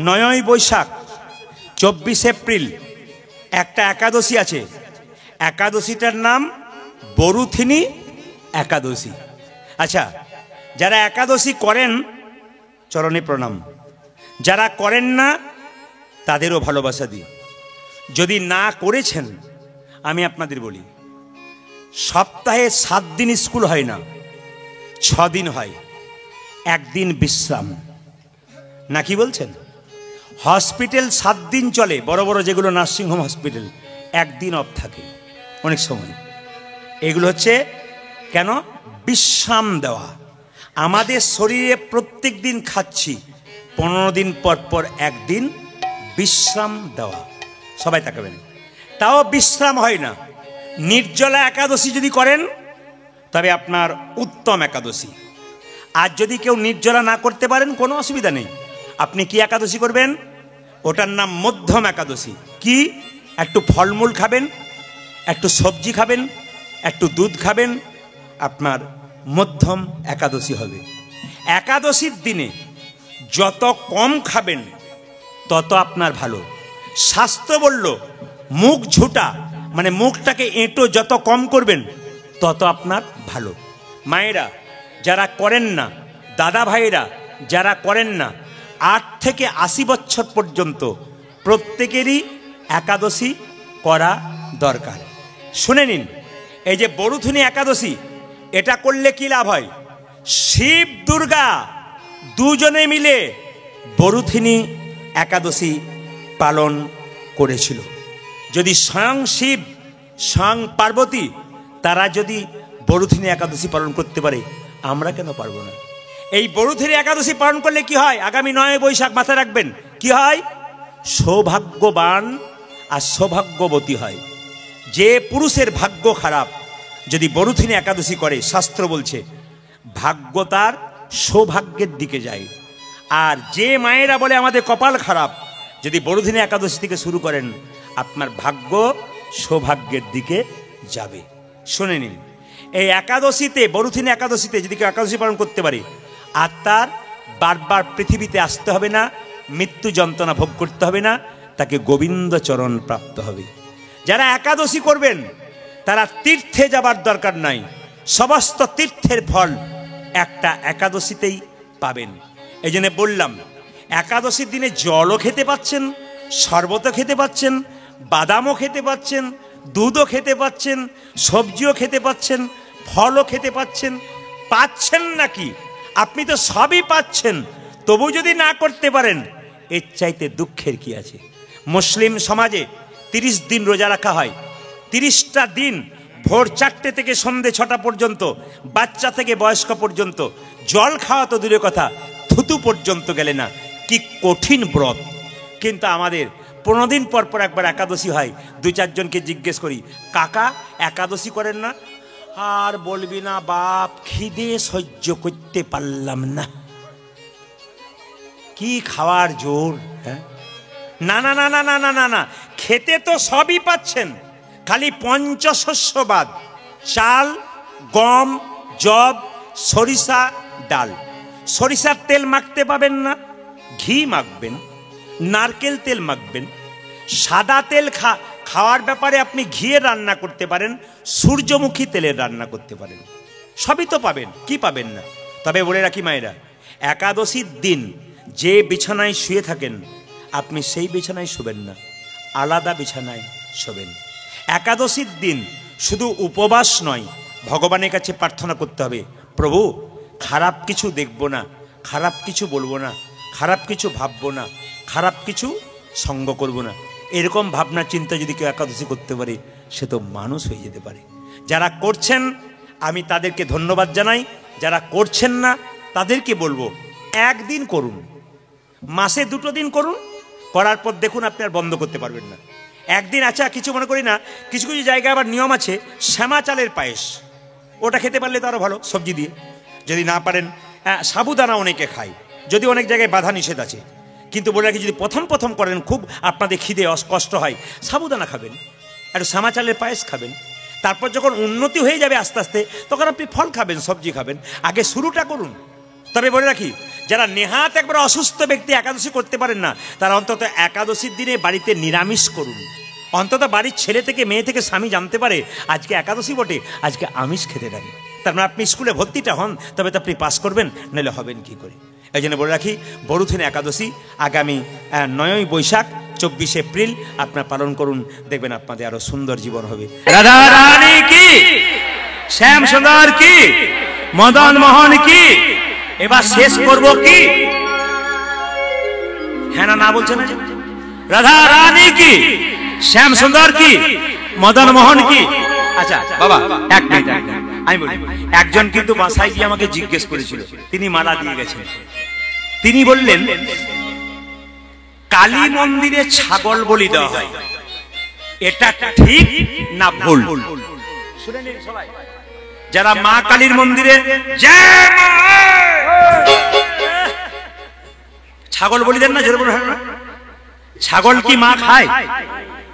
9ই Boishakh 24 April একটা একাদশী আছে। একাদশীটার নাম বরুথিনী একাদশী। আচ্ছা, যারা একাদশী করেন চরণে প্রণাম, যারা করেন না তাদেরও ভালোবাসা দিই। যদি না করেছেন, আমি আপনাদের বলি, সপ্তাহে 7 দিন স্কুল হয় না, 6 দিন হয়, একদিন বিশ্রাম। না কি বলছেন? হসপিটাল 7 দিন চলে, বড় বড় যেগুলো নার্সিংহোম হসপিটাল, একদিন অফ থাকে অনেক সময়। এগুলো হচ্ছে কেন? বিশ্রাম দেওয়া। আমাদের শরীরে প্রত্যেক দিন খাচ্ছি, 15 দিন পর পর একদিন বিশ্রাম দেওয়া। সবাই তাকাবেন, তাও বিশ্রাম হয় না। নির্জলা একাদশী যদি করেন তবে আপনার উত্তম একাদশী। আর যদি কেউ নির্জলা না করতে পারেন, কোনো অসুবিধা নেই। আপনি কি একাদশী করবেন? ওটার নাম মধ্যম একাদশী। কি? একটু ফলমূল খাবেন, একটু সবজি খাবেন, একটু দুধ খাবেন, আপনার মধ্যম একাদশী হবে। একাদশীর দিনে যত কম খাবেন তত আপনার ভালো। শাস্ত্র বলল মুখ ঝুটা, মানে মুখটাকে এঁটো যত কম করবেন তত আপনার ভালো। মায়েরা যারা করেন না, দাদা ভাইরা যারা করেন না, 8 থেকে 80 বছর পর্যন্ত প্রত্যেকেরই একাদশী করা দরকার। শুনে নিন, এই যে বরুথিনী একাদশী, এটা করলে কি লাভ হয়? শিব দুর্গা দুজনে মিলে বরুথিনী একাদশী পালন করেছিল। যদি স্বয়ং শিব, স্বয়ং পার্বতী তারা যদি বরুথিনী একাদশী পালন করতে পারে, আমরা কেন পারবো না? এই বরুথিনী একাদশী পালন করলে কি হয়? আগামী 9 বৈশাখ মাথায় রাখবেন, কি হয়? সৌভাগ্যবান আর সৌভাগ্যবতী হয়। যে পুরুষের ভাগ্য খারাপ যদি বরুথিনী একাদশী করে, শাস্ত্র বলছে ভাগ্য তার সৌভাগ্যের দিকে যায়। আর যে মায়েরা বলে আমাদের কপাল খারাপ, যদি বরুথিনী একাদশী থেকে শুরু করেন, আপনার ভাগ্য সৌভাগ্যের দিকে যাবে। শুনে নিন, এই একাদশীতে, বরুথিনী একাদশীতে যদি কেউ একাদশী পালন করতে পারে, আর তার বারবার পৃথিবীতে আসতে হবে না, মৃত্যু যন্ত্রণা ভোগ করতে হবে না, তাকে গোবিন্দ চরণ প্রাপ্ত হবে। যারা একাদশী করবেন তারা তীর্থে যাবার দরকার নাই, সমস্ত তীর্থের ফল একটা একাদশীতেই পাবেন। এই জন্য বললাম, একাদশীর দিনে জলও খেতে পাচ্ছেন, শরবতও খেতে পাচ্ছেন, বাদামও খেতে পাচ্ছেন, দুধও খেতে পাচ্ছেন, সবজিও খেতে পাচ্ছেন, ফলও খেতে পাচ্ছেন। পাচ্ছেন নাকি? আপনি তো সবই পাচ্ছেন, তবু যদি না করতে পারেন, এর চাইতে দুঃখের কি আছে? মুসলিম সমাজে 30 দিন রোজা রাখা হয়। 30টা দিন ভোর 4টে থেকে সন্ধে 6টা পর্যন্ত, বাচ্চা থেকে বয়স্ক পর্যন্ত, জল খাওয়া তো দূরের কথা, থুতু পর্যন্ত গেলে না। কি কঠিন ব্রত! কিন্তু আমাদের 15 দিন পর পর একবার একাদশী হয়। 2-4 জনকে জিজ্ঞেস করি, কাকা একাদশী করেন না? আর বলবি না বাপ, খিদে সহ্য করতে পারলাম না। কি খাওয়ার জোর! হ্যাঁ, না না না না না না না না, খেতে তো সবই পাচ্ছেন, খালি পঞ্চশস্য বাদ। চাল, গম, যব, সরিষা, ডাল। সরিষার তেল মাখতে পাবেন না, ঘি মাখবেন, নারকেল তেল মাখবেন। সাদা তেল খাওয়ার ব্যাপারে আপনি ঘিয়ের রান্না করতে পারেন, সূর্যমুখী তেলের রান্না করতে পারেন, সবই তো পাবেন। কি পাবেন না? তবে বলে রাখি মায়েরা, একাদশীর দিন যে বিছানায় শুয়ে থাকেন, আপনি সেই বিছানায় শুবেন না, আলাদা বিছানায় শোবেন। একাদশীর দিন শুধু উপবাস নয়, ভগবানের কাছে প্রার্থনা করতে হবে, প্রভু খারাপ কিছু দেখব না, খারাপ কিছু বলবো না, খারাপ কিছু ভাববো না, খারাপ কিছু সঙ্গ করব না। এরকম ভাবনা চিন্তা যদি কেউ একাদশী করতে পারে, সে তো মানুষ হয়ে যেতে পারে। যারা করছেন আমি তাদেরকে ধন্যবাদ জানাই, যারা করছেন না তাদেরকে বলবো একদিন করুন, মাসে 2 দিন করুন, করার পর দেখুন আপনি আর বন্ধ করতে পারবেন না। একদিন, আচ্ছা কিছু মনে করি না, কিছু কিছু জায়গায় আবার নিয়ম আছে, শ্যামা চালের পায়েস, ওটা খেতে পারলে তো আরও ভালো, সবজি দিয়ে। যদি না পারেন, সাবুদানা অনেকে খায়, যদি অনেক জায়গায় বাধা নিষেধ আছে। কিন্তু বলে রাখি, যদি প্রথম করেন, খুব আপনাদের খিদে কষ্ট হয়, সাবুদানা খাবেন, একটু শ্যামা চালের পায়েস খাবেন। তারপর যখন উন্নতি হয়ে যাবে আস্তে আস্তে, তখন আপনি ফল খাবেন, সবজি খাবেন। আগে শুরুটা করুন। তবে বলে রাখি, যারা নেহাত একবার অসুস্থ ব্যক্তি একাদশী করতে পারেন না, তারা অন্তত একাদশীর দিনে বাড়িতে নিরামিষ করুন। অন্তত বাড়ির ছেলে থেকে মেয়ে থেকে স্বামী জানতে পারে আজকে একাদশী বটে, আজকে আমিষ খেতে দেন। তার মানে আপনি স্কুলে ভর্তিটা হন, তবে তো আপনি পাস করবেন, নইলে হবেন কি করে। এই জন্য বলে রাখি, বরুথিনী একাদশী আগামী 9ই বৈশাখ 24 এপ্রিল আপনার পালন করুন, দেখবেন আপনাদের আরো সুন্দর জীবন হবে। রাধা রানী কি, শ্যাম সুন্দর কি, মদন মোহন কি। এবার শেষ করব কি, হ্যাঁ না বলছে না? রাধা রানী কি, শ্যাম সুন্দর কি, মদন মোহন কি। আচ্ছা বাবা এক মিনিট, আমি বলি, একজন কিন্তু বাসায় গিয়ে আমাকে জিজ্ঞেস করেছিল, তিনি মালা দিয়ে গেছেন। তিনি বললেন কালী মন্দিরে ছাগল বলি দেওয়া হয়, এটা ঠিক না ভুল? শুনে নিন সবাই, যারা মা কালীর মন্দিরে ছাগল বলি দেন না, জোরে বলুন। ছাগল কি মা খায়?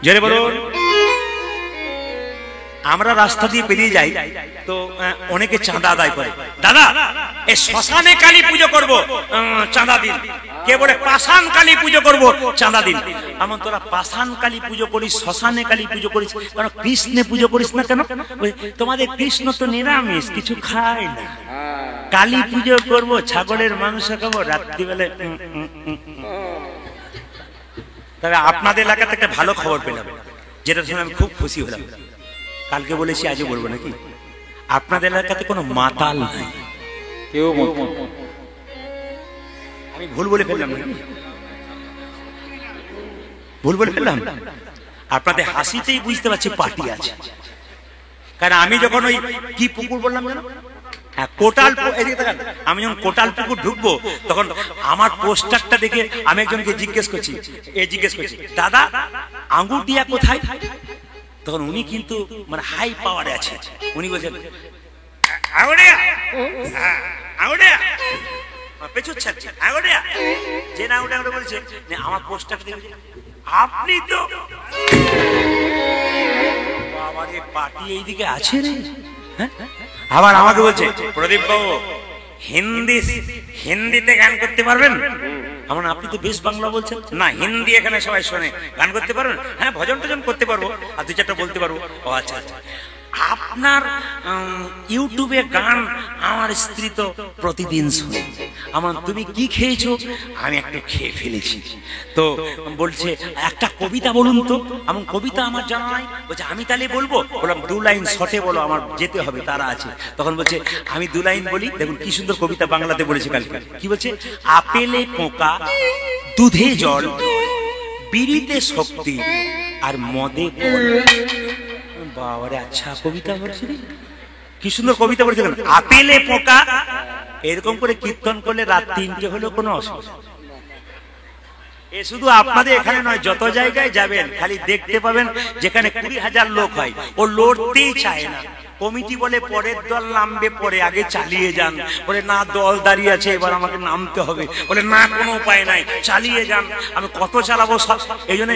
জোরে বলুন। আমরা রাস্তা দিয়ে পেরিয়ে যাই তো অনেকে চাঁদা আদায় করে, দাদা এই শ্মশানে কালী পুজো করব, চাঁদা দিন। কে বলে পাষাণ কালী পুজো করব, চাঁদা দিন। এমন তোরা পাষাণ কালী পুজো করিস, শ্মশানে কালী পুজো করিস, কারণ কৃষ্ণে পুজো করিস না কেন? তোমাদের কৃষ্ণ তো নিরামিষ, কিছু খায় না। কালী পুজো করব, ছাগলের মাংস খাবো রাত্রিবেলা। তবে আপনাদের এলাকাতে একটা ভালো খবর পেলাম, যেটা শুনে আমি খুব খুশি হলাম। কালকে বলেছি, আজও বলবো নাকি, আপনাদের এলাকাতে কোনো মাতাল নাই। কেউ আমি ভুল বলে ফেললাম না? ভুল বলে ফেললাম? আপনাদের হাসিতেই বুঝতে পারছি পার্টি আছে। কারণ আমি যখন ওই কি পুকুর বললাম যেন, হ্যাঁ কোটাল, আমি যখন কোটাল পুকুর ঢুকবো তখন আমার পোস্টারটা দেখে আমি একজনকে জিজ্ঞেস করছি, দাদা আঙ্গুটিয়া কোথায়? তখন উনি কিন্তু মানে হাই পাওয়ারে আছে, উনি বলছেন আমার পোস্টার দেখে আপনি তো পার্টি এইদিকে আছে রে। আবার আমাকে বলছে, প্রদীপ বাবু হিন্দিতে গান করতে পারবেন? এমন আপনি তো বেশ বাংলা বলছেন না, হিন্দি এখানে সবাই শোনে, গান করতে পারবেন? হ্যাঁ ভজন টজন করতে পারবো, আর 2-4টা বলতে পারবো। ও আচ্ছা আচ্ছা, আপনার ইউটিউবে গান আমার স্ত্রী তো প্রতিদিন শুনে। আমার তুমি কি খেয়েছো? আমি একটু খেয়ে ফেলেছি। তো বলছে একটা কবিতা বলুন তো। এমন কবিতা আমার জানা নাই। বলছে আমি তাহলে বলবো। বললাম 2 লাইন শর্টে বলো, আমার যেতে হবে, তারা আছে। তখন বলছে আমি 2 লাইন বলি। দেখুন কি সুন্দর কবিতা বাংলাতে বলেছে কালকে। কি বলছে? আপেলে পোকা, দুধে জল, বিড়িতে শক্তি, আর মদে বল। বাবারে, আচ্ছা কবিতা বলছে, কি সুন্দর কবিতা বলছে। আপেলে পোকা, এরকম করে কীর্তন করলে রাত 3টে হলেও কোনো অসুবিধা। এ শুধু আপনাদের এখানে নয়, যত জায়গায় যাবেন খালি দেখতে পাবেন যেখানে 20,000 লোক হয়, ও লড়তেই চায় না। কমিটি বলে পরের দল নামবে পরে, আগে চালিয়ে যান। বলে না, দল দাঁড়িয়ে আছে, এবার আমাকে নামতে হবে। বলে না, কোনো উপায় নাই, চালিয়ে যান। আমি কত চালাবো সব। এই জন্য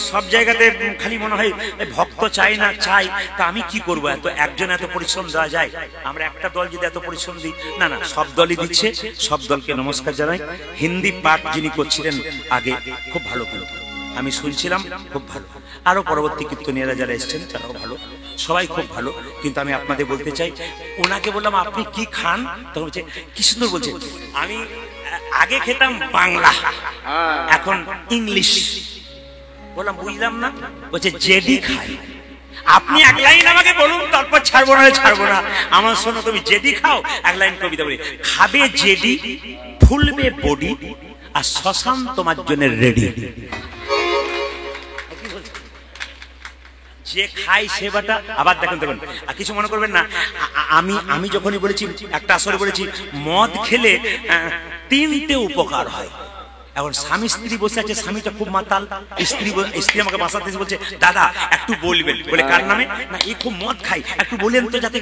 সব জায়গাতে খালি মনে হয় ভক্ত চাই না, চাই। তা আমি কি করবো? একজন এত পরিশ্রম দেওয়া যায়? আমরা একটা দল যদি এত পরিশ্রম দিই, না না, সব দলই দিচ্ছে। সব দলকে নমস্কার জানাই। হিন্দি পাঠ যিনি করছিলেন আগে, খুব ভালো ভালো আমি শুনছিলাম, খুব ভালো। আরো পরবর্তী কীর্তনীয়রা যারা এসছেন তারাও ভালো, সবাই খুব ভালো। কিন্তু আমি আপনাদের বলতে চাই, ওনাকে বললাম আপনি কি খান? তখন বলছে, কি সুন্দর বলছে, আমি আগে খেতাম বাংলা, এখন ইংলিশ। বললাম বুঝলাম না। বলছে জেডি খাই। আপনি এক লাইন আমাকে বলুন, তারপর ছাড়বো না ছাড়বো না। আমার শোনো, তুমি জেডি খাও, এক লাইন কবিতা বলি। খাবে জেডি, ফুলবে বডি, আর শ্মশান তোমার জন্য রেডি। যে খাই সেবাটা। আবার দেখুন দেখুন, আর কিছু মনে করবেন না, আমি যখনই বলেছি, একটা আসরে বলেছি মদ খেলে 3টে উপকার হয়। এখন স্বামী স্ত্রী বসে আছে, স্বামীটা খুব মাতাল, স্ত্রী আমাকে বাসাতে বলছে, দাদা একটু বলবেন। বলে কার নামে? না, এই খুব মদ খাই, একটু বলেন তো যাতে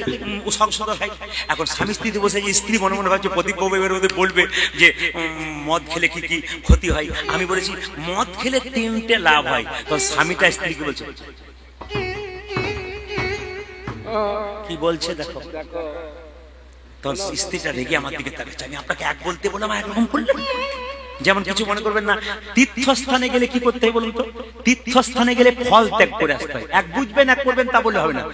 সংসদ খাই। এখন স্বামী স্ত্রীতে বসে আছে, স্ত্রী মনে মনে ভাবছে প্রদীপ বাবু এবার ওদের বলবে যে মদ খেলে কি কি ক্ষতি হয়। আমি বলেছি মদ খেলে 3টে লাভ হয়। তখন স্বামীটা স্ত্রীকে বলছে, কি বলছে দেখো, তখন স্ত্রীটা রেগে আমার দিকে তাকাচ্ছে, আমি আপনাকে এক বলতে বললাম একরকম করলেন। যেমন কিছু মনে করবেন না, তীর্থস্থানে গেলে কি করতে হয় বলুন তো? তীর্থস্থানে গেলে ফল ত্যাগ করে আসতে হয়। এক বুঝবেন এক করবেন তা বলে হবে না,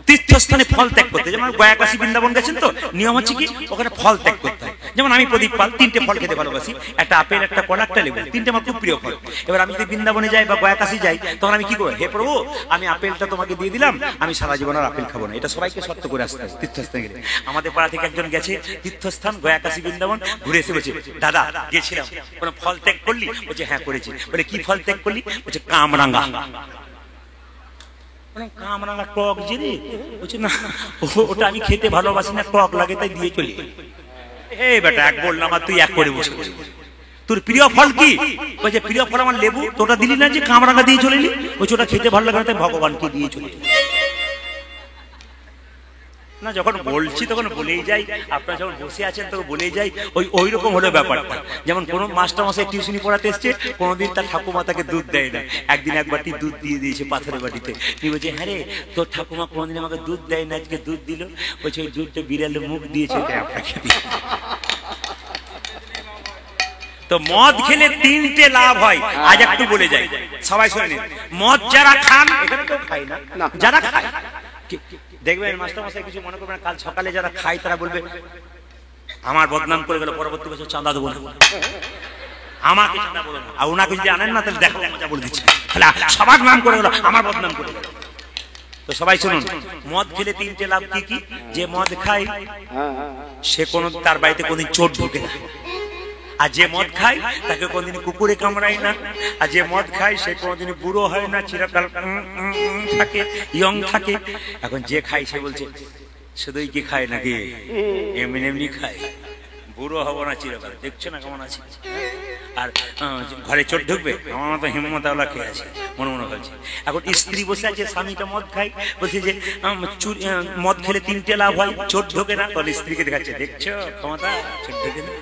তীর্থস্থানে ফল ত্যাগ করতে। যেমন গয়া কাশী বৃন্দাবন গেছেন তো, নিয়ম হচ্ছে কি ওখানে ফল ত্যাগ করতে হয়। যেমন আমি প্রদীপ পাল 3টে ফল খেতে ভালোবাসি, একটা আপেল, একটা কলা, একটা লেবু, 3টে আমার খুব প্রিয় ফল। এবার আমি যদি বৃন্দাবনে যাই বা গয়া কাশী যাই, তখন আমি কি করবো? হে প্রভু, আমি আপেলটা তোমাকে দিয়ে দিলাম, আমি সারা জীবন আর আপেল খাবো না। এটা সবাইকে শর্ত করে আসতে হয় তীর্থস্থানে গেলে। আমাদের পাড়া থেকে একজন গেছে তীর্থস্থান গয়া কাশী বৃন্দাবন, ঘুরে এসে বলছে, দাদা গেছিলাম, কোনো ফল ত্যাগ করলি? বলছে হ্যাঁ করেছি। বলে কি ফল ত্যাগ করলি? বলছে কামরাঙ্গা। কামরাঙ্গা টক যে রে, বলছে না ওটা আমি খেতে ভালোবাসি না, টক লাগে তাই দিয়ে চলি। হে বেটা, এক বললাম আর তুই এক করে বসে। তোর প্রিয় ফল কি? বলছে প্রিয় ফল আমার লেবু। তোটা দিলি না যে কামরাঙ্গা দিয়ে চলে এলি? বলছে ওটা খেতে ভালো লাগে না তাই ভগবানকে দিয়ে চলে না। যখন বলছি তখন বলেই যাই, আপনারা যখন বসে আছেন তখন বলেই যাই। ওই রকম হলো ব্যাপারটা। যেমন কোন মাস্টারমশাই টিউশনি পড়াতে এসছে, কোনোদিন তার ঠাকুমা তাকে দুধ দেয় না। একদিন এক বাটি দুধ দিয়ে দিয়েছে পাথরের বাটিতে। তুই বলছে হ্যাঁ রে, তোর ঠাকুমা কোনোদিন আমাকে দুধ দেয় না, আজকে দুধ দিল। বলছে ওই দুধটা বিড়ালে মুখ দিয়েছে আপনাকে। তো মদ খেলে 3টে লাভ হয়, আজ একটু বলে যাই, সবাই শুনে নিন। মদ যারা খান, এখানে তো খাই না, যারা খায় দেখবেন মাস্টারমশাই কিছু মনে করবেন, কাল সকালে যারা খায় তারা বলবে আমার বদনাম করে গেল, পরবর্তী বছর চাঁদা দেবো না, আমাকে চাঁদা বলো না। আর ওনাকে যদি আনেন না তাহলে দেখো মজা বলে দিচ্ছি, তাহলে সবার নাম করে গেল, আমার বদনাম করে গেল। তো সবাই শুনুন, মদ খেলে 3টে লাভ কি কি? যে মদ খায় সে কোনো তার বাড়িতে কোনদিন চোর ঢোকে না। আর যে মদ খায় তাকে কোনদিন কুকুরে কামড়ায় না। আর যে মদ খায় সে কোনদিন বুড়ো হয় না, চিরকাল থাকে, ইয়ং থাকে। এখন যে খায় সে বলছে শুধুই কি খায় নাকি এমনি এমনি খায়, বুড়ো হবো না চিরকাল, দেখছো না কেমন আছে। আর ঘরে চোর ঢুকবে, আমার মতো হিম্মতওয়ালা খেয়ে আছে মনে মনে হচ্ছে। এখন স্ত্রী বসে আছে, স্বামীটা মদ খায়, বলছে যে মদ খেলে 3টে লাভ হয়, চোর ঢোকে না। তখন স্ত্রীকে দেখাচ্ছে, দেখছো ক্ষমতা, চোর ঢোকে না।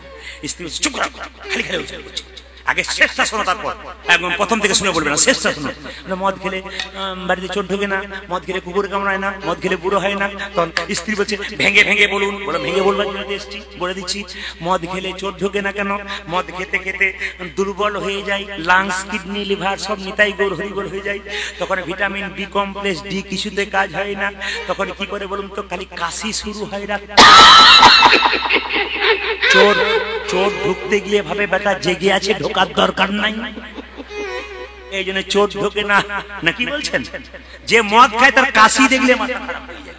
স্ত্রী চুপ করা, খালি খালি বলছে আগে শেষটা শোনো, তারপর একদম প্রথম থেকে শুনে বলবে না, শেষটা শোনো। মদ খেলে বাড়িতে চোর ঢোকে না, মদ খেলে কুকুর কামড়ায় না, মদ খেলে বুড়ো হয় না। তখন স্ত্রী বলছে ভেঙে ভেঙে বলুন। বলে ভেঙে বলবার জন্য এসছি, বলে দিচ্ছি। মদ খেলে চোর ঢোকে না কেন? মদ খেতে খেতে দুর্বল হয়ে যায়, লাংস, কিডনি, লিভার সব নিতাই গৌর হরিগোল হয়ে যায়। তখন ভিটামিন বি কমপ্লেক্স ডি কিছুতে কাজ হয় না। তখন কি করে বলুন তো? খালি কাশি শুরু হয়। চোর চোর ঢুকতে গিয়ে ভাবে বেটা জেগে আছে, ঢোকার দরকার নাই, এই জন্য চোর ঢোকে না। নাকি বলছেন? যে মদ খায় তার কাশি দেখলে মাথা খারাপ হয়ে যায়।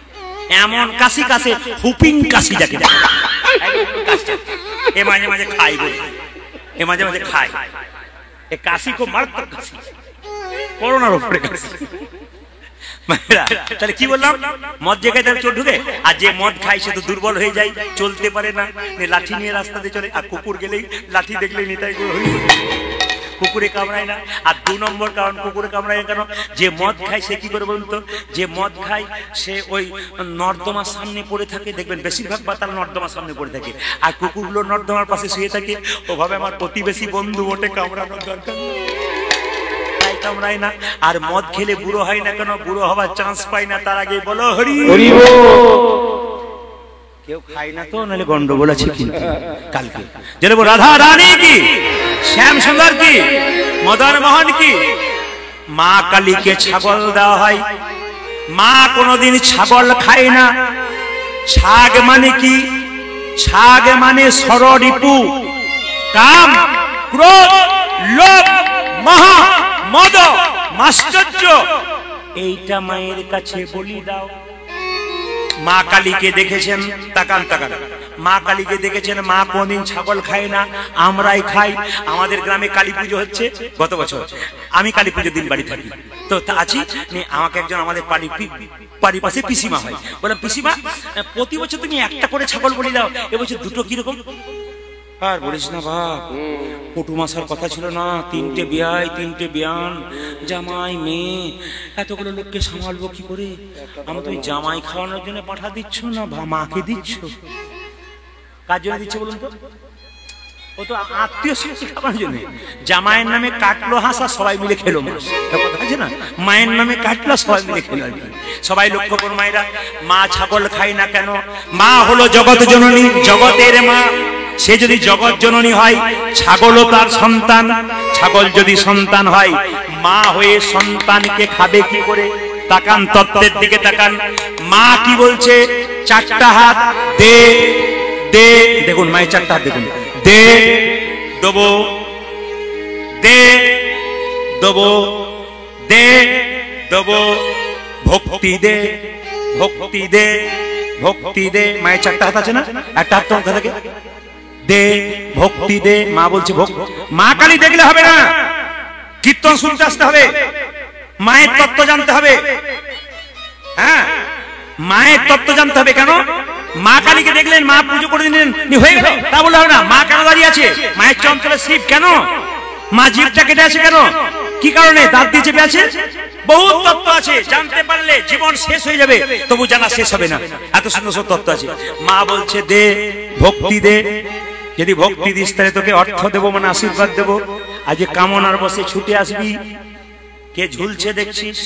এমন কাশি কাশে, হুপিং কাশি যাকে বলে। এ মাঝে মাঝে খাই বলে, এ মাঝে মাঝে খায়, এ কাশি খুব মারাত্মক কাশি, করোনার উপরে কাশি। তাহলে কি বললাম? মদ যে খায় তার চোর ঢুকে। আর যে মদ খায় সে তো দুর্বল হয়ে যায়, চলতে পারে না, লাঠি নিয়ে রাস্তাতে চলে। আর কুকুর গেলেই লাঠি দেখলেই নিতাই গৌর হরিগোল, কুকুরে কামড়ায় না। আর 2 নম্বর কারণ কুকুরে কামড়ায় কেন? যে মদ খায় সে কি করে বলুন তো? যে মদ খায় সে ওই নর্দমার সামনে পড়ে থাকে, দেখবেন বেশিরভাগ বাতাল নর্দমার সামনে পড়ে থাকে। আর কুকুরগুলো নর্দমার পাশে শুয়ে থাকে। ওভাবে আমার প্রতিবেশী বন্ধু ওঠে, কামড়ানোর দরকার কামড়ায় না। আর মদ খেলে বুড়ো হয় না কেন? বুড়ো হওয়ার চান্স পায় না, তার আগে বলো হরি হরি বল। কেউ খায় না তো, নাহলে গন্ডগোল আছে। কিন্তু কালকে যেন রাধা রানী কি, শ্যাম সুন্দর কি, মদন মোহন কি, মা কালীকে ছাগল দেওয়া হয়। মা কোনদিন ছাগল খায় না। ছাগ মানে কি? ছাগ মানে ষড়রিপু, কাম, ক্রোধ, লোভ, মহা, মদ, মাশ্চর্য। এইটা মায়ের কাছে বলি দাও। মা কালীকে দেখেছেন? তাকান তাকান, মা কালীকে দেখেছেন? মা কোনদিন ছাগল খায় না, আমরাই খাই। আমাদের গ্রামে কালী পুজো হচ্ছে গত বছর, আমি কালী পুজোর দিন বাড়ি থাকি তো আছি। আমাকে একজন আমাদের বাড়ির পাশে পিসিমা হয়, বললাম পিসিমা প্রতি বছর তুমি একটা করে ছাগল বলি দাও, এবছর 2টো, কিরকম? আর বলিস না বাপ, কুটুম আসার কথা ছিল না, 3টে বিয়াই, 3টে বিয়ান, জামাই, মেয়ে, এতগুলো লোককে সামালবো কি করে? আমি তুমি জামাই খাওয়ানোর জন্য পাঠা দিচ্ছ না মাকে দিচ্ছ? কার জন্য দিচ্ছ বলুন তো? ও তো আত্মীয় স্বজন খাবার জন্য জামাইয়ের নামে কাটলো হাঁস আর সবাই মিলে খেলো মাছ, কথা আছে না, মায়ের নামে কাটলো সবাই মিলে খেলো। সবাই লক্ষ্য করো মায়েরা, মা ছাগল খায় না কেন? মা হলো জগৎ জননী, জগতের মা। সে যদি জগৎ জননী হয়, ছাগলও তার সন্তান। ছাগল যদি সন্তান হয়, মা হয়ে সন্তানকে খাবে কি করে? তাকান তত্ত্বের দিকে তাকান। মা কি বলছে? চারটা হাত দে দে, দেখুন মায়ের চারটা হাত দেখুন, দে দেবো, দে দেবো, দে দেবো, ভক্তি দে, ভক্তি দে, ভক্তি দে। মায়ের চারটা হাত আছে না? একটা হাত তোমার থেকে দে, ভক্তি দে। মা বলছে মা কালী দেখলে হবে না, কীর্তন শুনতে আসতে হবে, মায়ের তত্ত্ব জানতে হবে। হ্যাঁ, মায়ের তত্ত্ব জানতে হবে। কেন? মা কালীকে দেখলেন, মা পুজো করে দিলেন, হয়ে গেল, তা বলে হবে না। মা কেন দাঁড়িয়ে আছে? মায়ের চঞ্চলে শিব কেন? মা জিভটা কেটে আছে কেন? কি কারণে? দাঁত দিয়ে চেপে আছে। বহু তত্ত্ব আছে, জানতে পারলে জীবন শেষ হয়ে যাবে, তবু জানা শেষ হবে না, এত সুন্দর সব তত্ত্ব আছে। মা বলছে দে, ভক্তি দে। যদি ভক্তি দিস তাহলে তোকে অর্থ দেবো, মানে আশীর্বাদ দেবো। আজ কামনার বসে ছুটে আসবি, কে ঝুলছে দেখছিস,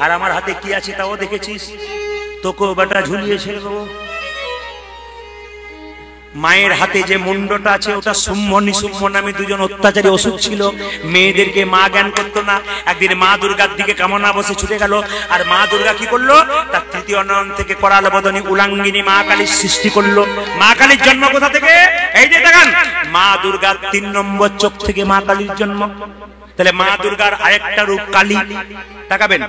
আর আমার হাতে কি আছে তাও দেখেছিস, তোকেও বেটা ঝুলিয়ে ছেড়ে দেবো। মায়ের হাতে যে মুন্ডটা আছে, ওটা শুম্ভ নিশুম্ভ নামে দুজন অত্যাচারী অসুর ছিল। মেয়েদেরকে মা জ্ঞান করতো না। একদিন মা দুর্গার দিকে কামনা বসে ছুটে গেল, আর মা দুর্গা কি করলো? তার তৃতীয় নয়ন থেকে করাল বদনী উলাঙ্গিনী মা কালীর সৃষ্টি করলো। মা কালীর জন্ম কোথা থেকে? এই যে দেখান, মা দুর্গার 3 নম্বর চোখ থেকে মা কালীর জন্ম। তাহলে মা দুর্গার আরেকটা রূপ কালী। তাকাবেন,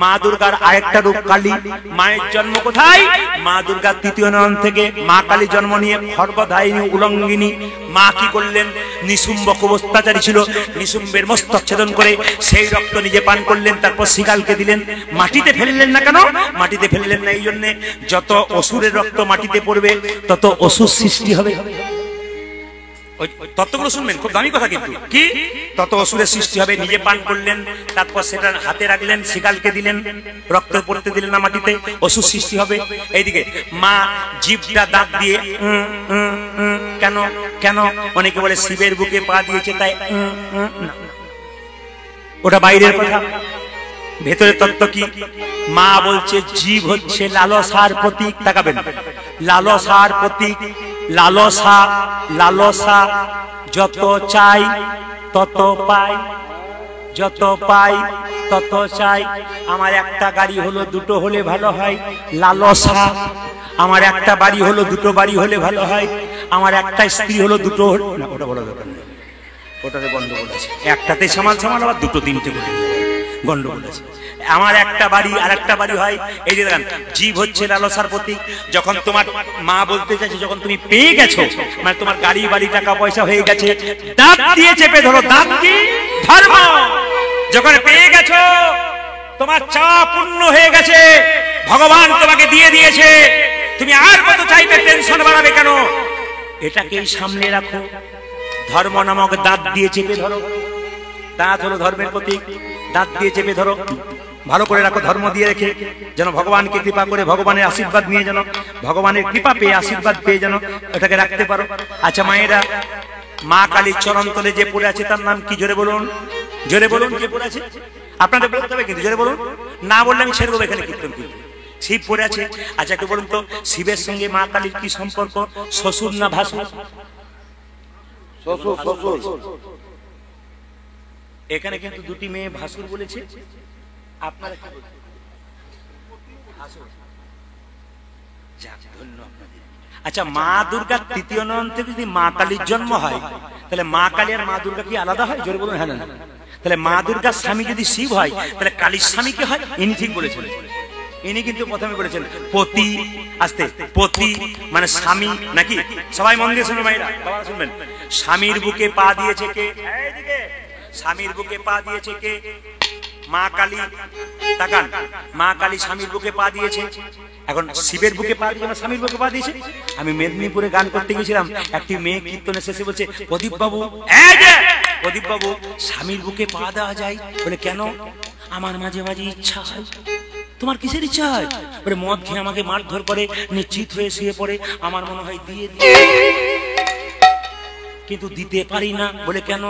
মা দুর্গার আরেকটা রূপ কালী। মায়ের জন্ম কোথায়? মা দুর্গার তৃতীয় নয়ন থেকে মা কালী জন্ম নিয়ে খর্বধায়িনী উলঙ্গিনী। মা কি করলেন? নিশুম্ভ খুব অত্যাচারী ছিল, নিশুম্ভের মস্তক ছেদন করে সেই রক্ত নিজে পান করলেন, তারপর শিকালকে দিলেন। মাটিতে ফেললেন না কেন? মাটিতে ফেললেন না এই জন্যে, যত অসুরের রক্ত মাটিতে পড়বে তত অসুর সৃষ্টি হবে। তত্ত্বগুলো শুনবেন, খুব দামি কথা কিন্তু। কি? তত অসুরের সৃষ্টি হবে। নিজে পান করলেন, তারপর সেটা হাতে রাখলেন, শিকালকে দিলেন, রক্ত পড়তে দিলেন না মাটিতে, অসুর সৃষ্টি হবে। এইদিকে মা জিভটা দাঁত দিয়ে কেন কেন? অনেকে বলে শিবের বুকে পা দিয়েছে তাই, না, ওটা বাইরের কথা। ভেতরের তত্ত্ব কি? মা বলছে জীব হচ্ছে লালসার প্রতীক। তাকাবেন, লালসার প্রতীক। লালসা, লালসা, যত চাই তত পাই, যত পাই তত চাই। আমার একটা গাড়ি হলো, দুটো হলে ভালো হয়, লালসা। আমার একটা বাড়ি হলো, দুটো বাড়ি হলে ভালো হয়। আমার একটা স্ত্রী হলো, দুটো না, ওটা বলা দরকার নেই, ওটাতে গন্ডগোল আছে। একটাতে সামাল সামাল, আবার দুটো তিনটে করে গন্ডগোল আছে। আমার একটা বাড়ি আর একটা বাড়ি হয়। এই যে দেখেন, জীব হচ্ছে লালসার প্রতীক। যখন তোমার মা বলতে চাইছে, যখন তুমি পেয়ে গেছো, মানে তোমার গাড়ি বাড়ি টাকা পয়সা হয়ে গেছে, দাঁত দিয়ে চেপে ধরো। দাঁত কি? ধর্ম। যখন পেয়ে গেছো, তোমার চাওয়া পূর্ণ হয়ে গেছে, ভগবান তোমাকে দিয়ে দিয়েছে, তুমি আর কত চাইবে? টেনশন বাড়াবে কেন? এটাকেই সামনে রাখো। ধর্ম নামক দাঁত দিয়ে চেপে ধরো। দাঁত হলো ধর্মের প্রতীক, দাঁত দিয়ে চেপে ধরো, ভালো করে রাখো। ধর্ম দিয়ে রেখে যেন ভগবানকে কৃপা করে, ভগবানের আশীর্বাদ নিয়ে, যেন ভগবানের কৃপা পেয়ে, আশীর্বাদ পেয়ে যেন এটাকে রাখতে পারো। আচ্ছা মায়েরা, মা কালীর চরণ তলে যে পড়ে আছে তার নাম কি? জোরে বলুন, জোরে বলুন, কে পড়ে আছে? আপনাদের বলতে হবে কিন্তু, জোরে বলুন। না বললে আমি ছেড়ে দেবো এখানে কীর্তন কিন্তু। শিব পড়ে আছে। আচ্ছা একটু বলুন তো, শিবের সঙ্গে মা কালীর কি সম্পর্ক? শ্বশুর না ভাসুর? শ্বশুর। শ্বশুর। এখানে কিন্তু দুটি মেয়ে ভাসুর বলেছে, আপনারা কি বলছেন? আচ্ছা, মা দুর্গার তৃতীয় নয়ন থেকে যদি মা কালীর জন্ম হয়, তাহলে মা কালী আর মা দুর্গা কি আলাদা হয়? জোরে বলুন। হ্যাঁ না? তাহলে মা দুর্গার স্বামী যদি শিব হয়, তাহলে কালীর স্বামী কি হয়? ইনি ঠিক বলেছেন। ইনি কিন্তু প্রথমে বলেছেন পতি। আস্তে, পতি মানে স্বামী নাকি? সবাই মন দিয়ে শুনবেন মায়েরা, বাবা শুনবেন। স্বামীর বুকে পা দিয়েছে কে? স্বামীর বুকে পা দিয়েছে কে? মা কালী। তাকান, মা কালী স্বামীর বুকে পা দিয়েছে। এখন শিবের বুকে পা দিয়ে স্বামীর বুকে পা দিয়েছে। আমি মেদিনীপুরে গান করতে গেছিলাম, একটি মেয়ে কীর্তনে শেষে বলছে, প্রদীপ বাবু, প্রদীপ বাবু, স্বামীর বুকে পা দেওয়া যায়? বলে কেন? আমার মাঝে মাঝে ইচ্ছা হয়। তোমার কিসের ইচ্ছা হয়? বলে মদ খেয়ে আমাকে মারধর করে, নিশ্চিত হয়ে শুয়ে পড়ে, আমার মনে হয় দিয়ে দিয়ে। কিন্তু দিতে পারি না। বলে কেন?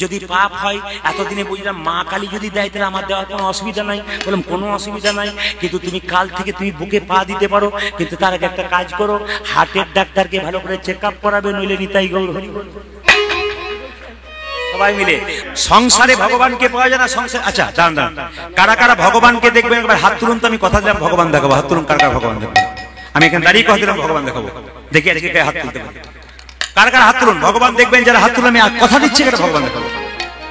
যদি পাপ হয়, এতদিনে বুঝলাম মা কালী যদি দেয় তাহলে আমার দেওয়ার কোনো অসুবিধা নাই। বললাম কোনো অসুবিধা নাই, কিন্তু তুমি কাল থেকে তুমি বুকে পা দিতে পারো, কিন্তু তার আগে একটা কাজ করো, হার্টের ডাক্তারকে ভালো করে চেক আপ করাবে, নইলে নিতাই গৌর হরি বল। সবাই মিলে সংসারে ভগবানকে পাওয়া যায় না সংসার। আচ্ছা দাঁড়ান দাঁড়ান, কারা কারা ভগবানকে দেখবেন একবার হাত তুলুন তো। আমি কথা দিলাম ভগবান দেখাবো, হাত তুলুন কারা কারা ভগবান দেখবেন। আমি এখানে দাঁড়িয়ে কথা দিলাম ভগবান দেখাবো, দেখি আজকে হাত তুলতে পারি। কারা কারা হাত তুলুন, ভগবান দেখবেন। যারা হাত তুলুন, আমি কথা দিচ্ছি এটা ভগবান দেখাবো।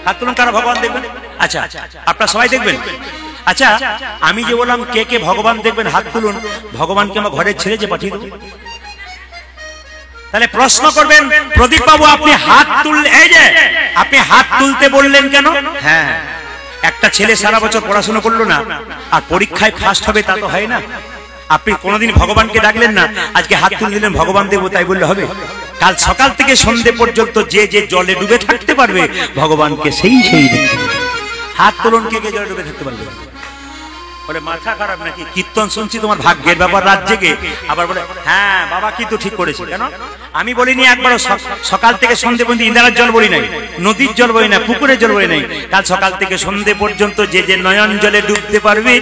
হাত তুলুন কারা ভগবান দেখবেন। আচ্ছা আপনারা সবাই দেখবেন। আচ্ছা আমি যে বললাম কে কে ভগবান দেখবেন হাত তুলুন, ভগবানকে আমার ঘরের ছেড়ে যে পাঠিয়ে দেবো। তাহলে প্রশ্ন করবেন, প্রদীপ বাবু আপনি হাত তুললে, এই যে আপনি হাত তুলতে বললেন কেন? হ্যাঁ, একটা ছেলে সারা বছর পড়াশোনা করলো না আর পরীক্ষায় ফার্স্ট হবে তা তো হয় না। আপনি কোনোদিন ভগবানকে ডাকলেন না, আজকে হাত তুলে দিলেন ভগবান দেব, তাই বললে হবে? কাল সকাল থেকে সন্ধ্যে পর্যন্ত যে যে জলে ডুবে থাকতে পারবে ভগবানকে সেই দেখতে। হাত তুলুন কে কে জলে ডুবে থাকতে পারবে। বলে মাথা খারাপ নাকি, কীর্তন শুনছি তোমার ভাগ্যের ব্যাপার রাত জেগে। আবার বলে হ্যাঁ বাবা কিন্তু ঠিক করেছে। কেন? আমি বলিনি একবারও সকাল থেকে সন্ধ্যে পর্যন্ত ইন্দ্রার জল বলি নাই, নদীর জল বলি না, পুকুরের জল বলি নাই। কাল সকাল থেকে সন্ধ্যে পর্যন্ত যে যে নয়ন জলে ডুবতে পারবে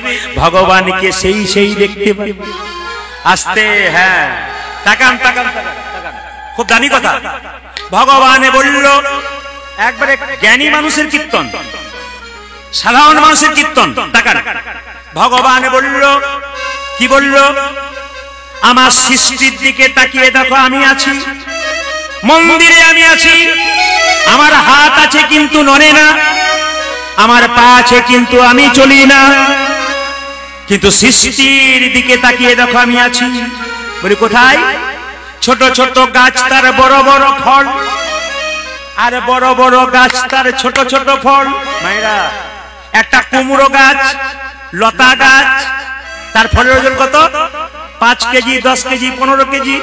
ভগবানকে সেই দেখতে পারবে। আস্তে হ্যাঁ, তাকান তাকান তাকান, খুব দামি কথা। ভগবানে বলল, একবারে জ্ঞানী মানুষের কীর্তন, সাধারণ মানুষের কীর্তন। তাকান, ভগবান বলল, কি বলল? আমার সৃষ্টির দিকে তাকিয়ে দেখো, আমি আছি মন্দিরে, আমি আছি, আমার হাত আছে কিন্তু নড়ে না, আমার পা আছে কিন্তু আমি চলি না, কিন্তু সৃষ্টির দিকে তাকিয়ে দেখো আমি আছি। বলি কোথায়? ছোট ছোট গাছ তার বড় বড় ফল, আর বড় বড় গাছ তার ছোট ছোট ফল। মায়েরা, একটা কুমড়ো গাছ, লতা গাছ, তার ফলের ওজন কত? 5 কেজি, 10 কেজি, 15 কেজি।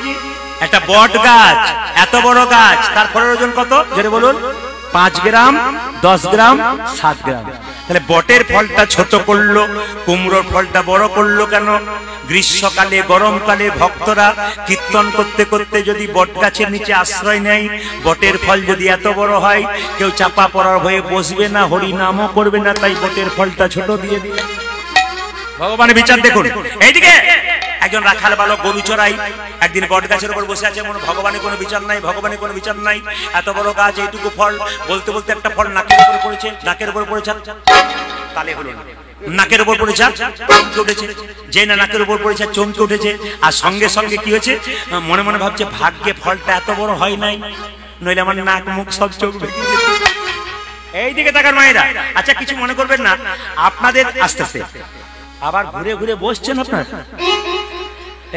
একটা বট গাছ, এত বড় গাছ, তার ফলের ওজন কত? জোরে বলুন। 5 গ্রাম, 10 গ্রাম, 7 গ্রাম। তাহলে বটের ফলটা ছোট করলো, কুমড়োর ফলটা বড় করলো কেন? গ্রীষ্মকালে গরমকালে ভক্তরা কীর্তন করতে করতে যদি বট গাছের নিচে আশ্রয় নেয়, বটের ফল যদি এত বড় হয়, কেউ চাপা পড়ার ভয়ে বসবে না, হরি নামও করবে না, তাই বটের ফলটা ছোট দিয়ে দিয়ে। ভগবানের বিচার দেখুন। এইদিকে একজন রাখাল বালক গরু চড়াই, একদিন বট গাছের উপর বসে আছে, মনে ভগবানের কোনো বিচার নাই, ভগবানের কোনো বিচার নাই, এত বড় গাছ, এইটুকু ফল। বলতে বলতে একটা ফল নাকের উপর পড়েছে, নাকের উপর পড়েছে, তালে হলো না, নাকের উপর পড়েছে, চমকে উঠেছে। যে না নাকের উপর পড়েছে চমকে উঠেছে, আর সঙ্গে সঙ্গে কি হয়েছে? মনে মনে ভাবছে ভাগ্যে ফলটা এত বড় হয় নাই, নইলে আমার নাক মুখ সব চোখ ভেঙে যেত। এইদিকে তাকান মায়েরা। আচ্ছা কিছু মনে করবেন না, আপনাদের আস্তে আস্তে আবার ঘুরে ঘুরে বসছেন আপনার।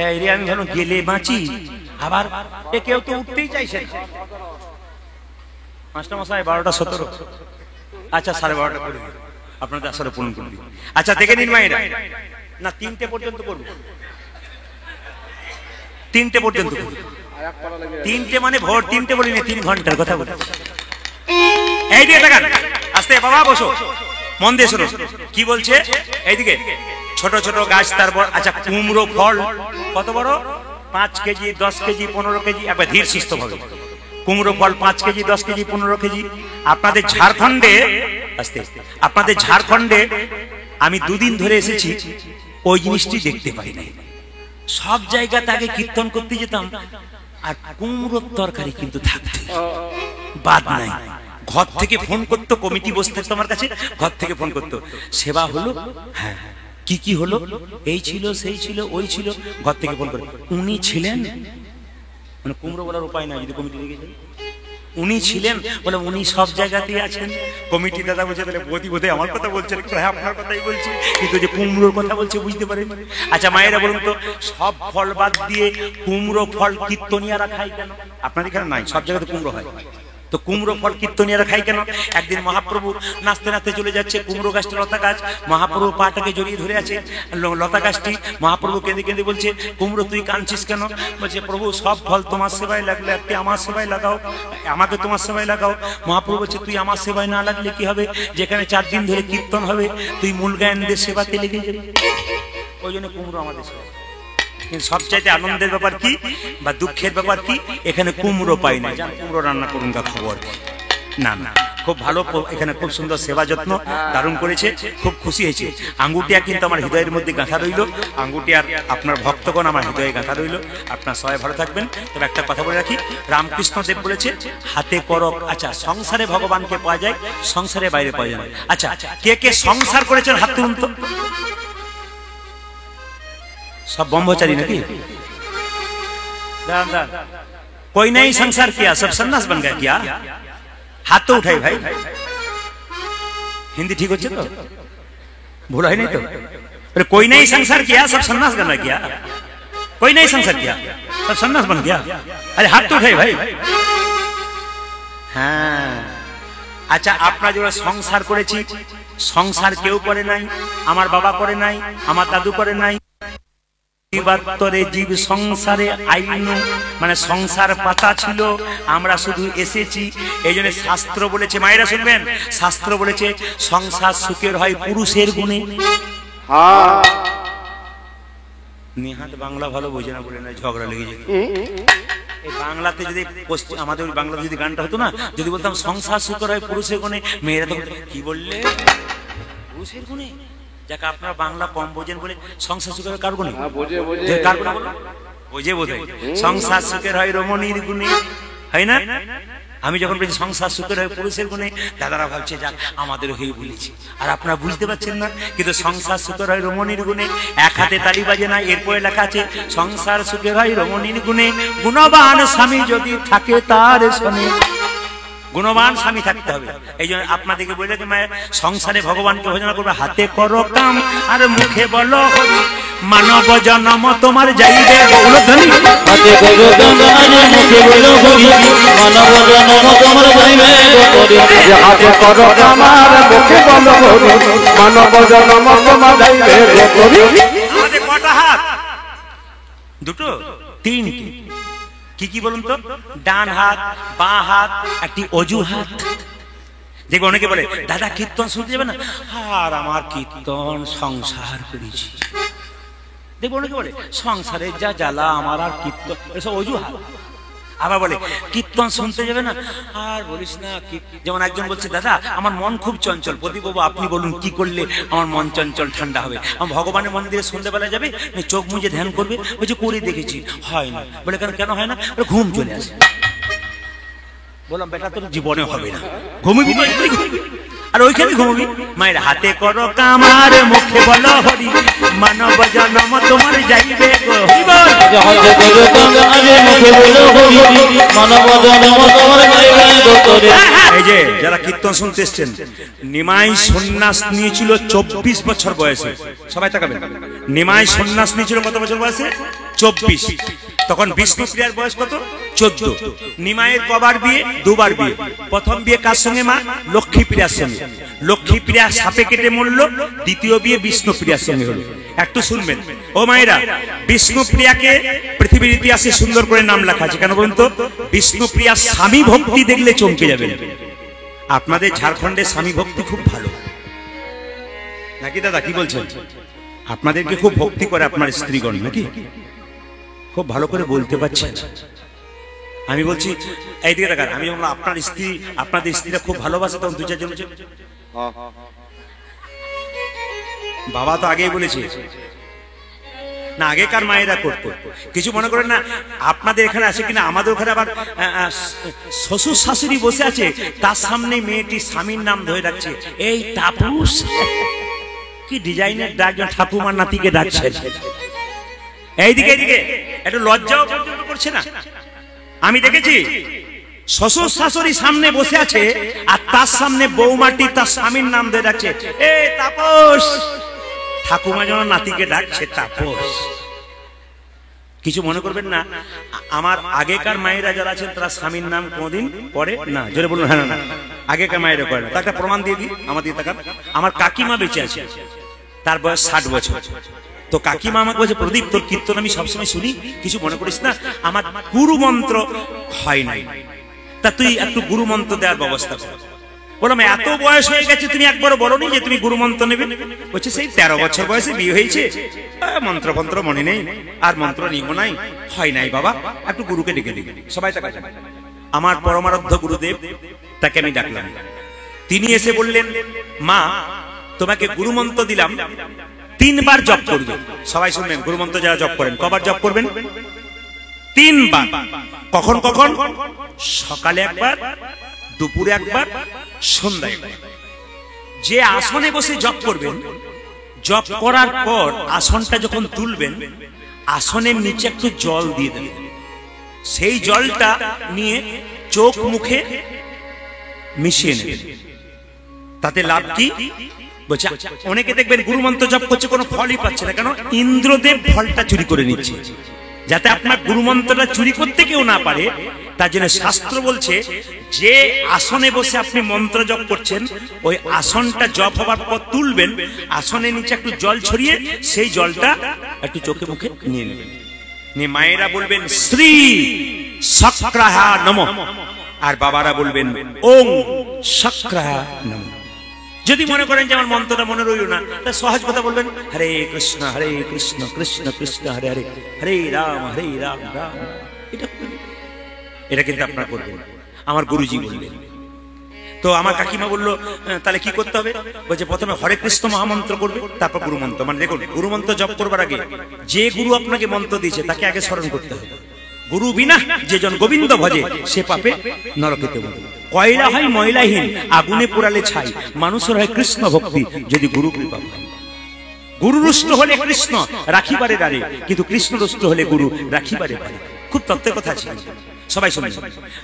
এই রে, আমি ভাবলাম গেলে বাঁচি, আবার কেউ তো উঠতেই চাইছে। মাস্টার মশাই 12টা 17, আচ্ছা 12:30 করে দিন, আপনাদের আসলে পূরণ করে দিন। আচ্ছা দেখে নিন মায়েরা, না 3টে পর্যন্ত করবো, 3টে পর্যন্ত করবো। 3টে মানে ভোর 3টে বলি না, 3 ঘন্টার কথা বলি। এই দিকে তাকান, আস্তে বাবা বসো, মন দিয়ে শোনো কি বলছে। এইদিকে ছোট ছোট গাছ, তারপর আচ্ছা কুমড়ো ফল কত বড়? 5 কেজি, 10 কেজি, 15 কেজি। একবার ধীর সুস্থ ভাবে, কুমড়ো ফল 5 কেজি, 10 কেজি, 15 কেজি। আপনাদের ঝাড়খণ্ডে, আস্তে আপনাদের ঝাড়খণ্ডে আমি 2 দিন ধরে এসেছি, ওই জিনিসটি দেখতে পাই নাই। সব জায়গাতে আগে কীর্তন করতে যেতাম, আর কুমড়োর তরকারি কিন্তু থাকতো, বাদ নাই। ঘর থেকে ফোন করতো, কমিটি বসে থাকতো আমার কাছে, ঘর থেকে ফোন করতো, সেবা হলো, হ্যাঁ কি কি হলো, এই ছিল, সেই ছিল, ওই ছিল, ঘর থেকে ফোন করে। উনি ছিলেন, মানে কুমড়ো বলার উপায় নাই, যদি কমিটি লেগে যায়, উনি ছিলেন, বলে উনি সব জায়গাতেই আছেন। কমিটি দাদা বলছে, তাহলে বদি বোধহয় আমার কথা বলছেন, হ্যাঁ আপনার কথাই বলছি, কিন্তু যে কুমড়োর কথা বলছে বুঝতে পারেন। আচ্ছা মায়েরা বলুন তো, সব ফল বাদ দিয়ে কুমড়ো ফল কীর্তনিয়ারা খায় কেন? আপনাদের এখানে নাই, সব জায়গাতে কুমড়ো হয়, তো কুমড়ো ফল কীর্তনিয়ারা খাই কেন? একদিন মহাপ্রভু নাচতে নাচতে চলে যাচ্ছে, কুমড়ো গাছটা লতা গাছ, মহাপ্রভু পাটাকে জড়িয়ে ধরে আছে লতা গাছটি। মহাপ্রভু কেঁদে কেঁদে বলছে, কুমড়ো তুই কাঁদছিস কেন? বলছে প্রভু সব ফল তোমার সেবায় লাগলে, একটি আমার সেবায় লাগাও, আমাকে তোমার সেবায় লাগাও। মহাপ্রভু বলছে তুই আমার সেবায় না লাগলে কি হবে? যেখানে 4 দিন ধরে কীর্তন হবে, তুই মূল গায়নদের সেবাতে লেগে যাবি, ওই জন্য কুমড়ো আমাদের সেবা। কিন্তু সবচাইতে আনন্দের ব্যাপার কি বা দুঃখের ব্যাপার কি, এখানে কুমড়ো পাই না। কুমড়ো রান্না করুন গা খবর না না, খুব ভালো, এখানে খুব সুন্দর সেবা যত্ন দারুণ করেছে, খুব খুশি হয়েছে। আঙ্গুটিয়া কিন্তু আমার হৃদয়ের মধ্যে গাঁথা রইল, আঙ্গুটিয়ার আপনার ভক্তগণ আমার হৃদয়ে গাঁথা রইল। আপনার সবাই ভালো থাকবেন। তবে একটা কথা বলে রাখি, রামকৃষ্ণ দেব বলেছে হাতে করক। আচ্ছা, সংসারে ভগবানকে পাওয়া যায়, সংসারে বাইরে পাওয়া যায় না। আচ্ছা, কে কে সংসার করেছেন হাত তুলুন তো। सब ब्रह्मचारी नहीं, कोई नहीं संसार किया, सब सन्यास बन गया क्या? हाथ तो उठाई भाई। हिंदी ठीक होच्छे तो, भूला ही नहीं तो। अरे कोई नहीं संसार किया, सब सन्यास बना किया। कोई नहीं संसार किया, सब सन्यास बन गया। अरे हाथ तो उठाई भाई। हाँ, আচ্ছা, আপনারা যারা সংসার করেছি, সংসার কেউ করে নাই, আমার বাবা করে নাই, আমার দাদু করে নাই। জীব সংসারে আইন মানে সংসার পাতা ছিল, আমরা শুধু এসেছি। এই জন্য শাস্ত্র বলেছে, মায়েরা শুনবেন, শাস্ত্র বলেছে সংসার সুখের হয় পুরুষের গুণে। নিহাত বাংলা ভালো বোঝে না বলে না, ঝগড়া লেগে যায়। এই বাংলাতে যদি আমাদের বাংলাতে যদি গানটা হতো না, যদি বলতাম সংসার সুখের হয় পুরুষের গুণে, মেয়েরা তো কি বললে পুরুষের গুণে। যাকে আপনারা বাংলা কম বোঝেন বলে সংসার সুখের কার গুণে? কার গুণে বোঝে বোধহয়। সংসার সুখের হয় রমণীর গুণে, হয় না? আমি যখন বলছি সংসার সুখের হয় পুরুষের গুণে, দাদারা ভাবছে যাক আমাদের হয়ে বলেছি, আর আপনারা বুঝতে পারছেন না। কিন্তু সংসার সুখের হয় রমণীর গুণে, এক হাতে তালি বাজে না। এরপরে লেখা আছে সংসার সুখের হয় রমণীর গুণে, গুণবান স্বামী যদি থাকে তার শোনে। গুণবান স্বামী থাকতে হবে। এই জন্য আপনাদেরকে বলে রাখি, মায়ের সংসারে ভগবানকে ভজনা করবে, হাতে করো কাম আর মুখে বলো হরি, মানব জন্ম তোমার যাইবে গৌরধনী। হাতে করো কাম আর মুখে বলো হরি, মানব জন্ম তোমার যাইবে গৌরধনী। হাতে করো কাম আর মুখে বলো হরি, মানব জন্ম তোমার যাইবে গৌরধনী। আমাদের কটা হাত? দুটো, তিনটি। কি কি বলুন তো? ডান হাত, বাঁ হাত, একটি অজু হাত। দেখবো অনেকে বলে দাদা কীর্তন শুনতে যাবে না, আর আমার কীর্তন সংসার করেছি। দেখবো অনেকে বলে সংসারের যা জ্বালা, আমার আর কীর্তন, এসব অজু হাত। আবার বলে কীর্তন শুনতে যাবে না, আর বলিস না। যেমন একজন বলছে দাদা আমার মন খুব চঞ্চল, প্রদীপবাবু আপনি বলুন কি করলে আমার মন চঞ্চল ঠান্ডা হবে? আমার ভগবানের মন্দিরে সন্ধ্যাবেলা যাবে, চোখ মুজে ধ্যান করবে। ওই যে করে দেখেছি, হয় না। বলে কেন হয় না? ঘুম চলে আসে। বললাম বেটা তোর জীবনে হবে না, ঘুমবি আর ওইখানে ঘুমবি। মায়ের হাতে করো কামার মুখে বলো হরি, মানব জন্ম তোমার যাইবে গো। হাতে করো কাম আর মুখে বলো হরি, মানব জন্ম তোমার যাইবে গৌরধনী। এই যে যারা কীর্তন শুনতে এসেছেন, নিমাই সন্ন্যাস নিয়েছিল 24 বছর বয়সে। সবাই তাকাবেন, নিমাই সন্ন্যাস নিয়েছিল কত বছর বয়সে? 24। তখন বিষ্ণুপ্রিয়ার বয়স কত? 14। নিমাইয়ের কবার বিয়ে? দুবার বিয়ে। প্রথম বিয়ে কার সঙ্গে? মা লক্ষ্মীপ্রিয়ার সঙ্গে। লক্ষ্মীপ্রিয়া সাপে কেটে মরল। দ্বিতীয় বিয়ে বিষ্ণুপ্রিয়ার সঙ্গে হলো। একটু শুনবেন ও মায়েরা, বিষ্ণুপ্রিয়াকে পৃথিবীর ইতিহাসে সুন্দর করে নাম লেখা আছে। কেন বলুন তো? বিষ্ণুপ্রিয়া স্বামী ভক্তি দেখলে চমকে যাবেন। আপনাদের ঝাড়খণ্ডের স্বামী ভক্তি খুব ভালো নাকি দাদা? কি বলছেন? আপনাদেরকে খুব ভক্তি করে আপনার স্ত্রীগণ নাকি? খুব ভালো করে বলতে পারছেন। আমি বলছি এইদিকে দেখার, আমি বললাম আপনার স্ত্রী, আপনাদের স্ত্রীরা খুব ভালোবাসে, তখন দু চারজন বলছে বাবা তো আগেই বলেছে না, আগেকার মায়েরা করতো। কিছু মনে করেন না, আপনাদের এখানে আছে কিনা, আমাদের ওখানে আবার শ্বশুর শাশুড়ি বসে আছে, তার সামনে মেয়েটি স্বামীর নাম ধরে রাখছে, এই তাপস। কি ডিজাইনের ডাক, ঠাকুমার নাতিকে ডাকছে। এইদিকে এইদিকে একটু লজ্জাও করছে না? আমি দেখেছি শ্বশুর শাশুড়ি সামনে বসে আছে, আর তার সামনে বৌমাটি তার স্বামীর নাম ধরে ডাকছে, এ তাপস। ঠাকুমা যেন নাতিকে ডাকছে তাপস। কিছু মনে করবেন না, আমার আগেকার মায়েরা যারা আছেন তারা স্বামীর নাম কোনদিন পড়ে না। জোরে বলুন হ্যাঁ না, আগেকার মায়েরা করে না। তার একটা প্রমাণ দিয়ে দিই, আমাদের তাকান। আমার কাকিমা বেঁচে আছে, তার বয়স 60 বছর। তো কাকিমা আমাকে বলছে, প্রদীপ তোর কীর্তন আমি সবসময় শুনি, কিছু মনে করিস না, আমার গুরু মন্ত্র হয় নাই, তা তুই একটু গুরু মন্ত্র দেওয়ার ব্যবস্থা কর। বললাম এত বয়স হয়ে গেছে তুমি একবারও বলোনি যে তুমি গুরু মন্ত্র নেবে? বলছে সেই 13 বছর বয়সে বিয়ে হয়েছে, মন্ত্র মন্ত্র মনে নেই, আর মন্ত্র নিও নাই, হয় নাই বাবা, একটু গুরুকে ডেকে দিই। সবাই তাকে আমার পরমারাধ্য গুরুদেব, তাকে আমি ডাকলাম। তিনি এসে বললেন, মা তোমাকে গুরু মন্ত্র দিলাম, 3 বার জপ করবে। সবাই শুনলেন, গুরু মন্ত্র যারা জপ করেন কবার জপ করবেন? 3 বার। কখন কখন? সকালে একবার, দুপুরে একবার, সন্ধ্যায় একবার। যে আসনে বসে জপ করবেন, জপ করার পর আসনটা যখন তুলবেন, আসনের নিচে একটু জল দিয়ে দেবেন। সেই জলটা নিয়ে চোখ মুখে মিশিয়ে নেবেন। তাতে লাভ কি? বলছে অনেকে দেখবেন গুরু মন্ত্র জপ করছে, কোনো ফলই পাচ্ছে না। কেন? ইন্দ্রদেব ফলটা চুরি করে নিচ্ছে। যাতে আপনার গুরু মন্ত্রটা চুরি করতে কেউ না পারে, তার জন্য শাস্ত্র বলছে যে আসনে বসে আপনি মন্ত্র জপ করছেন, ওই আসনটা জপ হবার পর তুলবেন, আসনের নিচে একটু জল ছড়িয়ে সেই জলটা একটু চোখে মুখে নিয়ে নেবেন। নিয়ে মায়েরা বলবেন শ্রী শক্রাহা নমঃ, আর বাবারা বলবেন ওং শক্রাহা নমঃ। যদি মনে করেন যে আমার মন্ত্রটা মনে রইল না, তা সহজ কথা বলবেন, হরে কৃষ্ণ কৃষ্ণ কৃষ্ণ হরে হরে, হরে রাম রাম রাম। এটা কিন্তু আপনারা করবেন, আমার গুরুজি বললেন। তো আমার কাকিমা বললো তাহলে কি করতে হবে? বলছে প্রথমে হরে কৃষ্ণ মহামন্ত্র করবে, তারপর গুরু মন্ত্র। মানে দেখুন, গুরু মন্ত্র জপ করবার আগে যে গুরু আপনাকে মন্ত্র দিয়েছে তাকে আগে স্মরণ করতে হবে। গুরু বিনা যে জন গোবিন্দ ভজে সে পাপে নরকেতে বলে। কয়লা হয় ময়লাহীন, আগুনে পোড়ালে ছাই, মানুষের হয় কৃষ্ণ ভক্তি যদি গুরু কৃপা পায়। গুরু রুষ্ট হলে কৃষ্ণ রাখিবারে দাঁড়ে, কিন্তু কৃষ্ণ রুষ্ট হলে গুরু রাখিবারে পারে। খুব তত্ত্বের কথা ছিল, সবাই শুনে।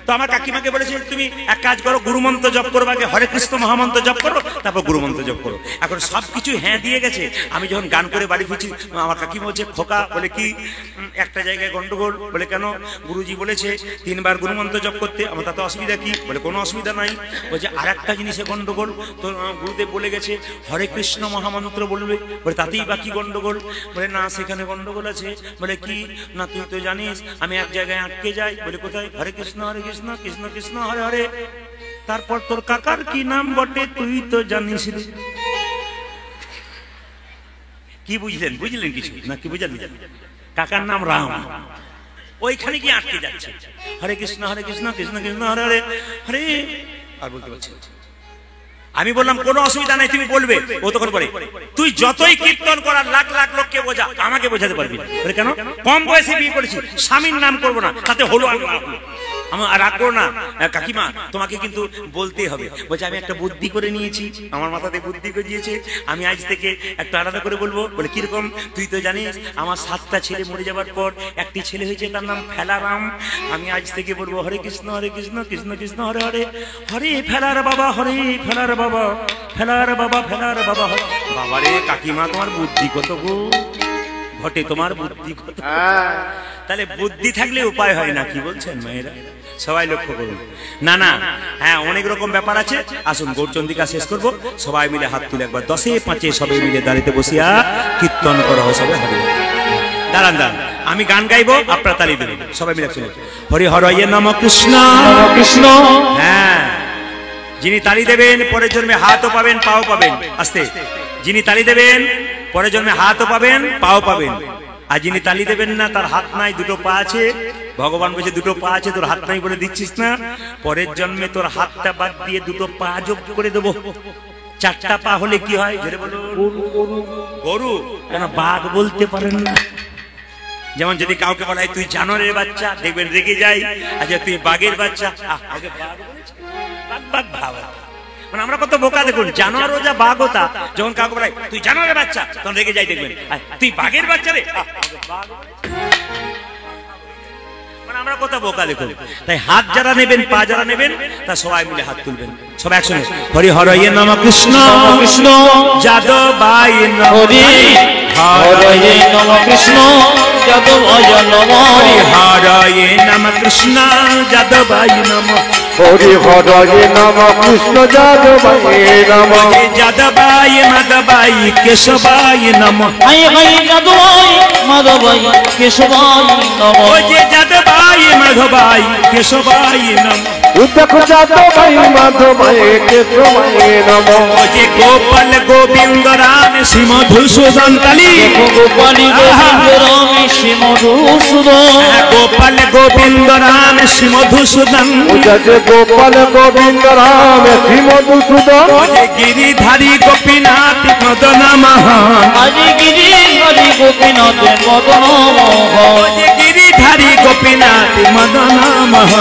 তো আমার কাকিমাকে বলেছে তুমি এক কাজ করো, গুরু মন্ত্র জপ করো, আগে হরে কৃষ্ণ মহামন্ত্র জপ করো, তারপর গুরু মন্ত্র জপ করো। এখন সবকিছু হ্যাঁ দিয়ে গেছে। আমি যখন গান করে বাড়ি ফিরছি, আমার কাকিমা বলছে খোকা, বলে কি একটা জায়গায় গন্ডগোল? বলে কেন? গুরুজি বলেছে 3 বার গুরু মন্ত্র জপ করতে। আমার তাতে অসুবিধা কি? বলে কোনো অসুবিধা নাই। বলছে আর একটা জিনিসে গন্ডগোল, তো গুরুদেব বলে গেছে হরে কৃষ্ণ মহামন্ত্র বলবে। বলে তাতেই বাকি গন্ডগোল? বলে না, সেখানে গন্ডগোল আছে। বলে কি? না তুই তো জানিস আমি এক জায়গায় আটকে যাই। বলে কোথায়? হরে কৃষ্ণ কৃষ্ণ কৃষ্ণ হরে হরে, তারপর তোর কাকার কি নাম বটে তুই তো জানিস রে। কি বুঝলেন? বুঝলেন কিছু না? কি বুঝলেন? কাকার নাম রাম, ওইখানে কি আটকে যাচ্ছে। হরে কৃষ্ণ কৃষ্ণ কৃষ্ণ হরে হরে হরে, আর বলতে পারছি। আমি বললাম কোনো অসুবিধা নাই, তুমি বলবে। ও তখন বলে তুই যতই কীর্তন করার লাখ লাখ লোককে বোঝা, আমাকে বোঝাতে পারবি না। কেন? কম বয়সে বিয়ে করেছি, স্বামীর নাম করবো না, তাতে হলো আর রাগ করো না কাকিমা, তোমাকে কিন্তু বলতেই হবে। বলছে আমি একটা বুদ্ধি করে নিয়েছি, আমার মাথাতে বুদ্ধি করে দিয়েছে, আমি আজ থেকে একটা আলাদা করে বলবো। বলে কিরকম? তুই তো জানিস আমার 7টা ছেলে মরে যাবার পর একটি ছেলে হয়েছে, তার নাম ফেলারাম। আমি আজ থেকে বলবো হরে কৃষ্ণ কৃষ্ণ কৃষ্ণ হরে হরে হরে ফেলার বাবা, হরে ফেলার বাবা, ফেলার বাবা, ফেলার বাবা। বাবারে কাকিমা, তোমার বুদ্ধি কত গো ঘটে, তোমার বুদ্ধি কত। তাহলে বুদ্ধি থাকলে উপায় হয় না, কি বলছেন মায়েরা? সবাই লক্ষ্য করুন। না না, হ্যাঁ অনেক রকম ব্যাপার আছে। আসুন গৌরচন্দ্রিকা শেষ করব, সবাই মিলে হাত তুলে একবার 10এ 5 সবাই মিলে দাঁড়িতে বসিয়া কীর্তন করো সবাই। হরে দাঁড়ান দাঁড়ান, আমি গান গাইবো, আপনারা তালি দেবেন, সবাই মিলে শুনে হরি হরয়ে নম কৃষ্ণ কৃষ্ণ। হ্যাঁ, যিনি তালি দেবেন পরের জন্মে হাতও পাবেন পাও পাবেন। আস্তে, যিনি তালি দেবেন পরের জন্মে হাতও পাবেন পাও পাবেন। আর যিনি তালি দেবেন না, তার হাত নাই, 2টো পা আছে। ভগবান বলছে 2টো পা আছে, তোর হাত নাই বলে দিচ্ছিস না, পরের জন্মে তোর হাতটা বাদ দিয়ে 2টো পা যোগ করে দেবো। 4টা পা হলে কি হয়? গরু। কেন? বাঘ বলতে পারেন না। যেমন যদি কাউকে বলা হয় তুই জানোয়ারের বাচ্চা, দেখবেন রেগে যাই। আচ্ছা তুই বাঘের বাচ্চা, বাঘ ভাবা। মানে আমরা কত বোকা দেখুন, জানোয়ারও যা বাঘও তা। যখন কাউকে বলাই তুই জানোয়ারের বাচ্চা, তখন রেগে যাই, দেখবেন তুই বাঘের বাচ্চা রে। মানে আমরা কত বোকা দেখুন। তাই হাত যারা নেবেন, পা যারা নেবেন, তা সবাই মিলে হাত তুলবেন, সবাই একসঙ্গে হরি হরয়ে নম কৃষ্ণ কৃষ্ণ যাদবায় নমঃ, হরি হরয়ে নম কৃষ্ণ যাদবায় নমঃ, হরি হরয়ে নম কৃষ্ণ যাদবায় নমঃ, হরি হরয়ে নম কৃষ্ণ যাদবায় নমঃ, যাদবায় মাধবায় কেশবায় নমঃ, যাদবায় মাধবায় কেশবায় নমঃ, যাদবায় মাধবায় কেশবায় নমঃ। দেখো যাদবাই মাধবাই কেশবাই নমো। ও যে গোপাল গোবিন্দ রাম শ্রী মধুসূদন কালী, গোপালী গোবিন্দ রাম শ্রী মধুসূদন, গোপাল গোবিন্দ রাম শ্রী মধুসূদন, যে গোপাল গোবিন্দ রাম শ্রী মধুসূদন, যে গিরিধারী গোপীনাথ মদন মোহন, আজি গিরিধারী গোপীনাথ মদন মোহন, যে গিরিধারী গোপীনাথ মদন মোহন।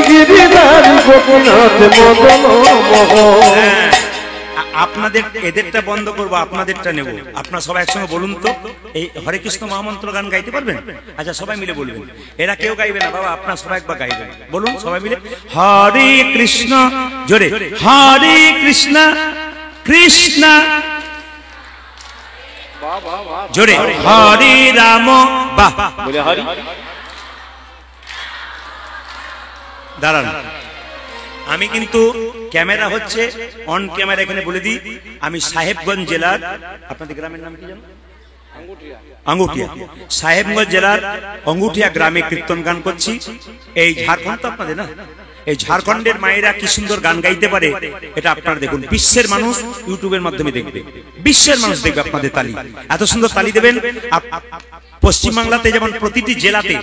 গিরিধারী গোপীনাথ মদন মোহন। আপনাদের এদেরটা বন্ধ করবো, আপনাদেরটা নেব। আপনারা সবাই একসঙ্গে বলুন তো, এই হরে কৃষ্ণ মহামন্ত্র গান গাইতে পারবেন? আচ্ছা সবাই মিলে বলবেন। এরা কেউ গাইবে না বাবা, আপনারা সবাই একবার গাইবেন। বলুন সবাই মিলে, হরে কৃষ্ণ, জোরে, হরে কৃষ্ণ কৃষ্ণ, জোরে, হরে রাম, বাহ, দাঁড়ান। আমি কিন্তু ক্যামেরা হচ্ছে অন ক্যামেরা, এখানে বলে দিই আমি সাহেবগঞ্জ জেলার, আপনাদের গ্রামের নাম কি জানো? আঙ্গুঠিয়া। সাহেবগঞ্জ জেলার আঙ্গুঠিয়া গ্রামে কীর্তন গান করছি। এই ঝাড়খণ্ড তো আপনাদের না, এই ঝাড়খণ্ডের মায়েরা কি সুন্দর গান গাইতে পারে এটা আপনারা দেখুন। বিশ্বের মানুষ ইউটিউবের মাধ্যমে দেখবে, বিশ্বের মানুষ দেখবে আপনাদের তালি, এত সুন্দর তালি দেবেন। পশ্চিমবাংলাতে যেমন প্রতিটি জেলাতে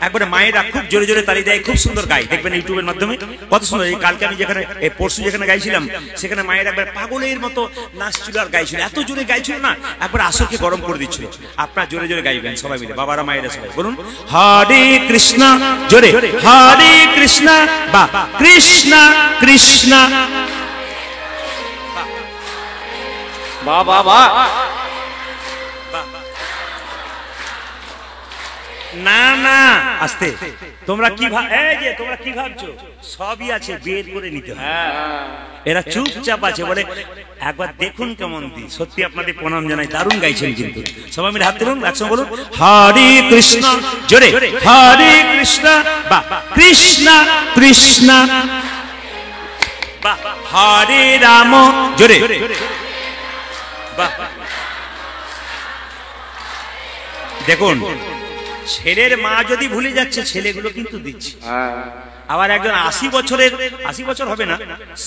একবারে মায়েরা খুব জোরে জোরে তালি দেয়, খুব সুন্দর গায়, দেখবেন ইউটিউবের মাধ্যমে কত সুন্দর। এই কালকে আমি যেখানে, এই পরশু যেখানে গাইছিলাম, সেখানে মায়েরা একবার পাগলের মতো নাচছিল আর গাইছিল, এত জোরে গাইছিল না, একবার আসরকে গরম করে দিচ্ছিল। আপনারা জোরে জোরে গাইবেন সবাই মিলে, বাবারা মায়েরা সবাই বলুন, হরে কৃষ্ণ, জোরে, হরে কৃষ্ণ, বা কৃষ্ণ কৃষ্ণ, বাবা না না আস্তে। তোমরা কি এই যে তোমরা কি ভাবছো? সবই আছে, বের করে নিতে হয়। এরা চুপচাপ আছে, বলে একবার দেখুন কেমন দি। সত্যি আপনাদের প্রণাম জানাই, দারুণ গাইছেন কিন্তু। সবাই মিলে হাত তুলুন, একসঙ্গে বলুন, হরে কৃষ্ণ, জোরে, হরে কৃষ্ণ, বা কৃষ্ণ কৃষ্ণ, বা হরে রাম, জোরে, বা। দেখুন, ছেলের মা যদি ভুলে যাচ্ছে, ছেলেগুলো কিন্তু দিচ্ছে। আবার একজন 80 বছরের, 80 বছর হবে না,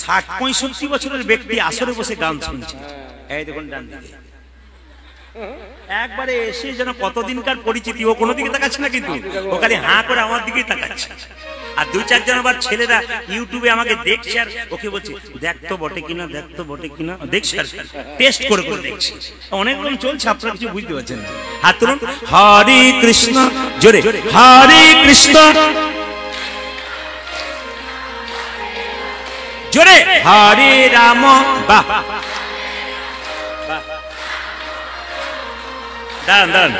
60-65 বছরের ব্যক্তি আসরে বসে গান শুনছে। এই দেখুন ডান দিকে একবারে এসে যেন কতদিনকার পরিচিতি, ও কোনো দিকে তাকাচ্ছে না কিন্তু, ও খালি হাঁ করে আমার দিকেই তাকাচ্ছে। আর 2-4 আবার ছেলেরা ইউটিউবে আমাকে দেখছে আর ওকে বলছে, দেখ তো বটে কিনা, দেখ তো বটে কিনা, দেখছে আর টেস্ট করে করে দেখছে। অনেক রকম চলছে, আপনারা কিছু বুঝতে পারছেন না। হাত তুলুন, হরে কৃষ্ণ, জোরে, হরে কৃষ্ণ, জোরে, হরে রাম, বাহ। দাঁড়ান দাঁড়ান,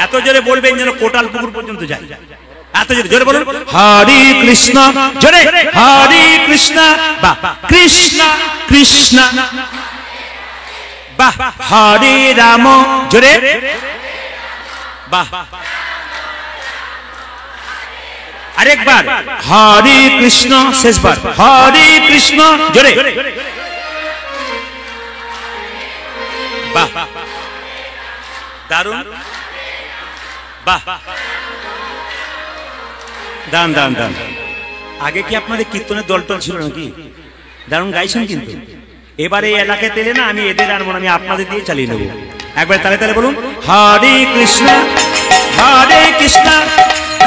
এত জোরে বলবেন যেন কোটাল পুকুর পর্যন্ত যায়। এত জোরে জোরে বলুন, হরে কৃষ্ণ, জোরে, হরে কৃষ্ণ, বাহ, কৃষ্ণ কৃষ্ণ, বাহ, হরে রাম, জোরে, বাহ। আরেকবার, হরে কৃষ্ণ, শেষবার, হরে কৃষ্ণ, জোরে, বাহ, দারুণ, বাহ। দান দান দান। আগে কি আপনাদের কীর্তনের দলটল ছিল নাকি? দারুণ গাইছেন কিন্তু। এবারে এই এলাকাতে এলে না, আমি এদের আনবো না, আমি আপনাদের দিয়ে চালিয়ে নেবো। একবার তালে তালে বলুন, হরে কৃষ্ণ, হরে কৃষ্ণ,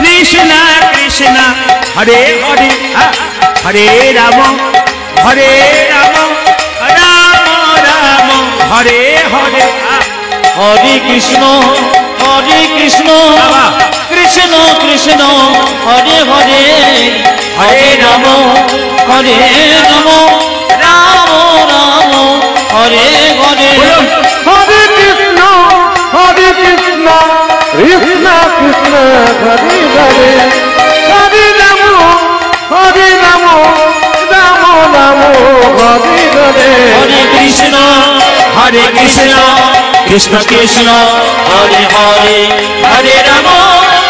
কৃষ্ণ কৃষ্ণ, হরে হরে, হরে রাম, হরে রাম, রাম রাম, হরে হরে, হরে কৃষ্ণ, হরে কৃষ্ণ, কৃষ্ণ কৃষ্ণ, হরে হরে, হরে রাম, হরে রাম, রাম রাম, হরে হরে। হরে কৃষ্ণ, হরে কৃষ্ণ, কৃষ্ণ কৃষ্ণ, হরে হরে, হরে রাম, হরে রাম, রাম রাম, হরে হরে। হরে কৃষ্ণ, হরে কৃষ্ণ, কৃষ্ণ কৃষ্ণ, হরে হরে, হরে রাম,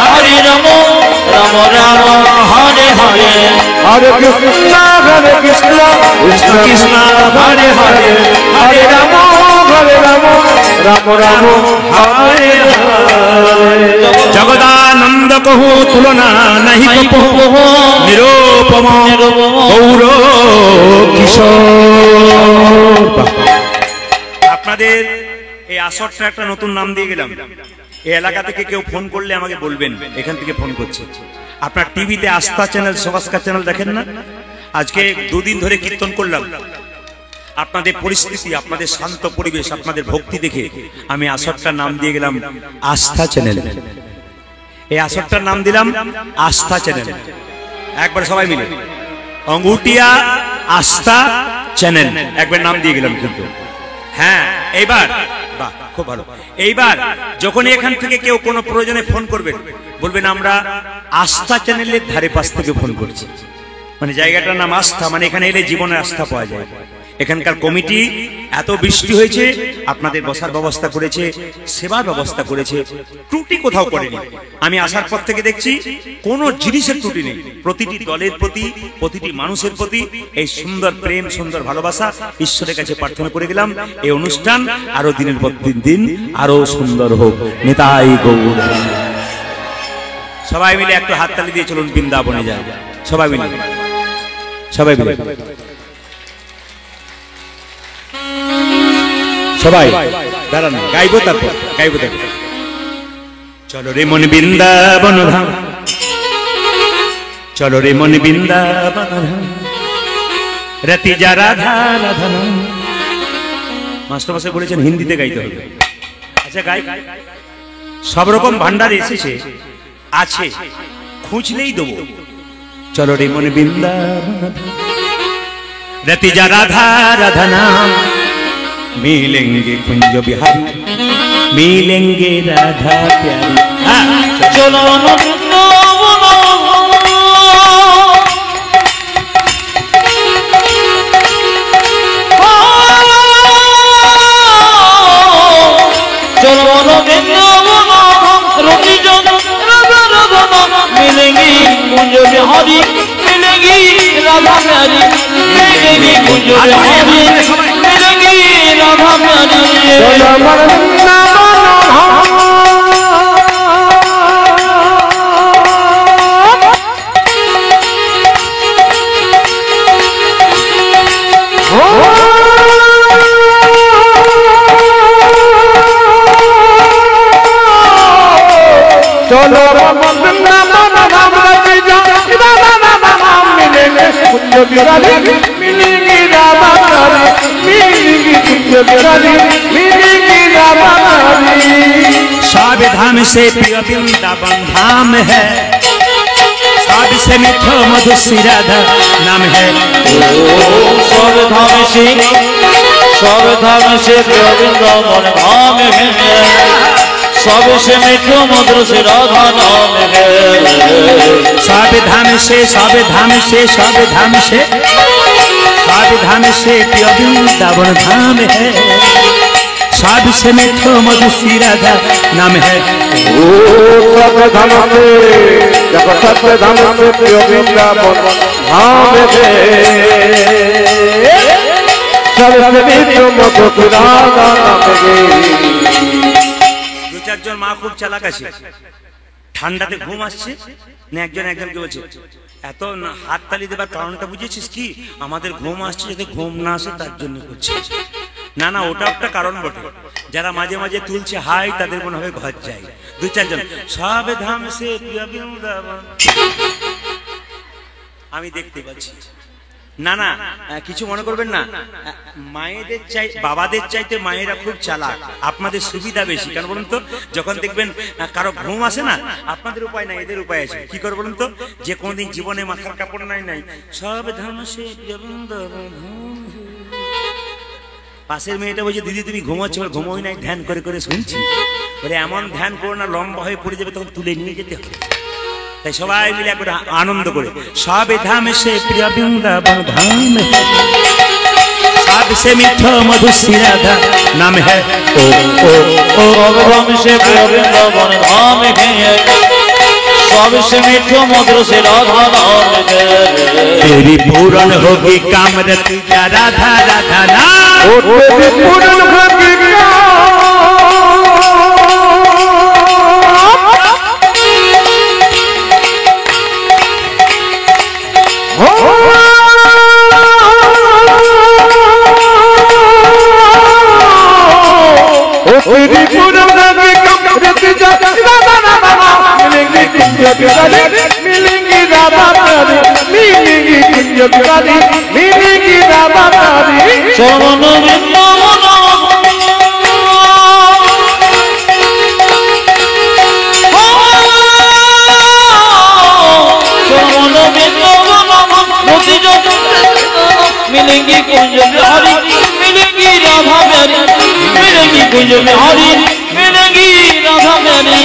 হরে রাম, রাম রাম, হরে হরে। হরে কৃষ্ণ, হরে কৃষ্ণ, কৃষ্ণ কৃষ্ণ, হরে হরে, হরে রাম, হরে রাম, রাম রাম, হরে হরে। জগদা নন্দ কহু তুলনা নাহি কপহ নিরূপম গৌর কিশোর। আপনাদের এই আসরটা একটা নতুন নাম দিয়ে গেলাম। এই এলাকা থেকে কেউ ফোন করলে আমাকে বলবেন, এখান থেকে ফোন করছে। আপনার টিভিতে আস্থা চ্যানেল, সকাস্কার চ্যানেল দেখেন না? আজকে দুদিন ধরে কীর্তন করলাম। আপনাদের পরিস্থিতি, আপনাদের শান্ত পরিবেশ, আপনাদের ভক্তি দেখে আমি আসরটার নাম দিয়ে গেলাম আস্থা চ্যানেল। এই আসরটার নাম দিলাম আস্থা চ্যানেল। একবার সবাই মিলে অঙ্গুটিয়া আস্থা চ্যানেল একবার নাম দিয়ে গেলাম। কিন্তু হ্যাঁ, এইবার বাহ, খুব ভালো। এইবার যখন এখান থেকে কেউ কোনো প্রয়োজনে ফোন করবেন, বলবেন আমরা আস্থা চ্যানেলের ধারে পাশ থেকে ফোন করছি। মানে জায়গাটার নাম আস্থা, মানে এখানে এলে জীবনের আস্থা পাওয়া যায়। এখানকার কমিটি এত বৃষ্টি হয়েছে, আপনাদের বসার ব্যবস্থা করেছে, সেবার ব্যবস্থা করেছে, ত্রুটি কোথাও করেনি। আমি আসার পর থেকে দেখছি কোনো জিনিসের ত্রুটি নেই। প্রতিটি দলের প্রতি, প্রতিটি মানুষের প্রতি এই সুন্দর প্রেম, সুন্দর ভালোবাসা ঈশ্বরের কাছে প্রার্থনা করে গেলাম এই অনুষ্ঠান আরো দিনের পর দিন আরো সুন্দর হোক। নিতাই গৌর। সবাই মিলে একটু হাততালি দিয়ে চলুন বৃন্দাবনে যায়। সবাই মিলে, সবাই মিলে, সবাই দাঁড়ান, গাইবো তারপর, গাইবো তারপর। চলো রে মন বৃন্দাবন ধাম, চলো রে মন বৃন্দাবন ধাম, রতি যা রাধা রাধা নাম। মাস্টারমশাই বলেছেন হিন্দিতে গাইতে হবে। আচ্ছা গাই। সব রকম ভান্ডার এসেছে, আছে, খুঁজলেই দেবো। চলো রে মন বৃন্দাবন, रति जा राधा राधा नाम, मिलेंगे कुंज बिहारी, मिलेंगे राधा प्यारी। चलो मिलेंगी कुंज बिहारी, मिलेंगी राधा प्यारी, मिलेंगी कुंज बिहारी, मिलेंगी राधा प्यारी। चलो कुंज बिहारी, मिलेंगी राधा प्यारी, मिलेंगी कुंज बिहारी, मिलेंगी राधा प्यारी। सब धाम से प्रिय वृंदावन धाम है, सबसे मीठो मधुर श्री राधा नाम है। सब धाम से प्रिय वृंदावन धाम है, सबसे मीठो मधुर श्री राधा नाम है। सब धाम से, सब धाम से, सब धाम से, सब धाम से प्रिय वृंदावन धाम है, सबसे मीठो मधुर श्री राधा नाम है। ओ सब धाम से, जब सब धाम से प्रिय वृंदावन धाम है, सबसे मीठो मधुर श्री राधा नाम है। চারজন মা খুব চালাক আছে, ঠান্ডাতে ঘুম আসছে না, একজন একজনকে বলছে এত হাততালি দেবার কারণটা বুঝেছিস কি? আমাদের ঘুম আসছে, যাতে ঘুম না আসে তার জন্য করছে। না না, ওটা একটা কারণ বটে। যারা মাঝে মাঝে তুলছে হাই, তাদের মনে হবে ঘর যায়। দু চারজন সব ধাম সে প্রিয় বৃন্দাবন, আমি দেখতে পাচ্ছি। না না, কিছু মনে করবেন না, মায়েদের চাই, বাবাদের চাইতে মায়েরা খুব চালাক, আপনাদের সুবিধা বেশি। কেন বলুন তো? যখন দেখবেন কারো ঘুম আসে না, আপনাদের উপায় নাই, এদের উপায় আছে। কি করে বলুন তো? যে কোনদিন জীবনে মাথার কাপড় নাই নাই, সব ধাম সে পাশের মেয়েটা বলছে দিদি তুমি ঘুমাচ্ছ, ঘুমোই নাই, ধ্যান করে করে শুনছি। বলে এমন ধ্যান করো না লম্বা হয়ে পড়ে যাবে, তখন তুলে নিয়ে যেতে হবে। তাই সবাই মিলে একবার আনন্দ করে সব ধাম সে প্রিয় বৃন্দাবন ধাম है, सबसे मीठो मधुर श्री राधा नाम है। ओ ओ ओ सब धाम से प्रिय वृंदावन धाम है, सबसे मीठो मधुर श्री राधा नाम है। तेरी पूर्ण होगी काम रति जा राधा राधा नाम, ओ तेरी पूर्ण होगी কুঞ্জ বিহারী মিলিঙ্গি রাধা প্যারি মিলিঙ্গি কুঞ্জ বিহারী মিলিঙ্গি রাধা প্যারি চরণ বৃন্দাবন চরণ বৃন্দাবন মতি মিলিঙ্গি কুঞ্জ বিহারী মিলিঙ্গি রাধা প্যারি মিলিঙ্গি কুঞ্জ বিহারী মিলিঙ্গি রাধা প্যারি।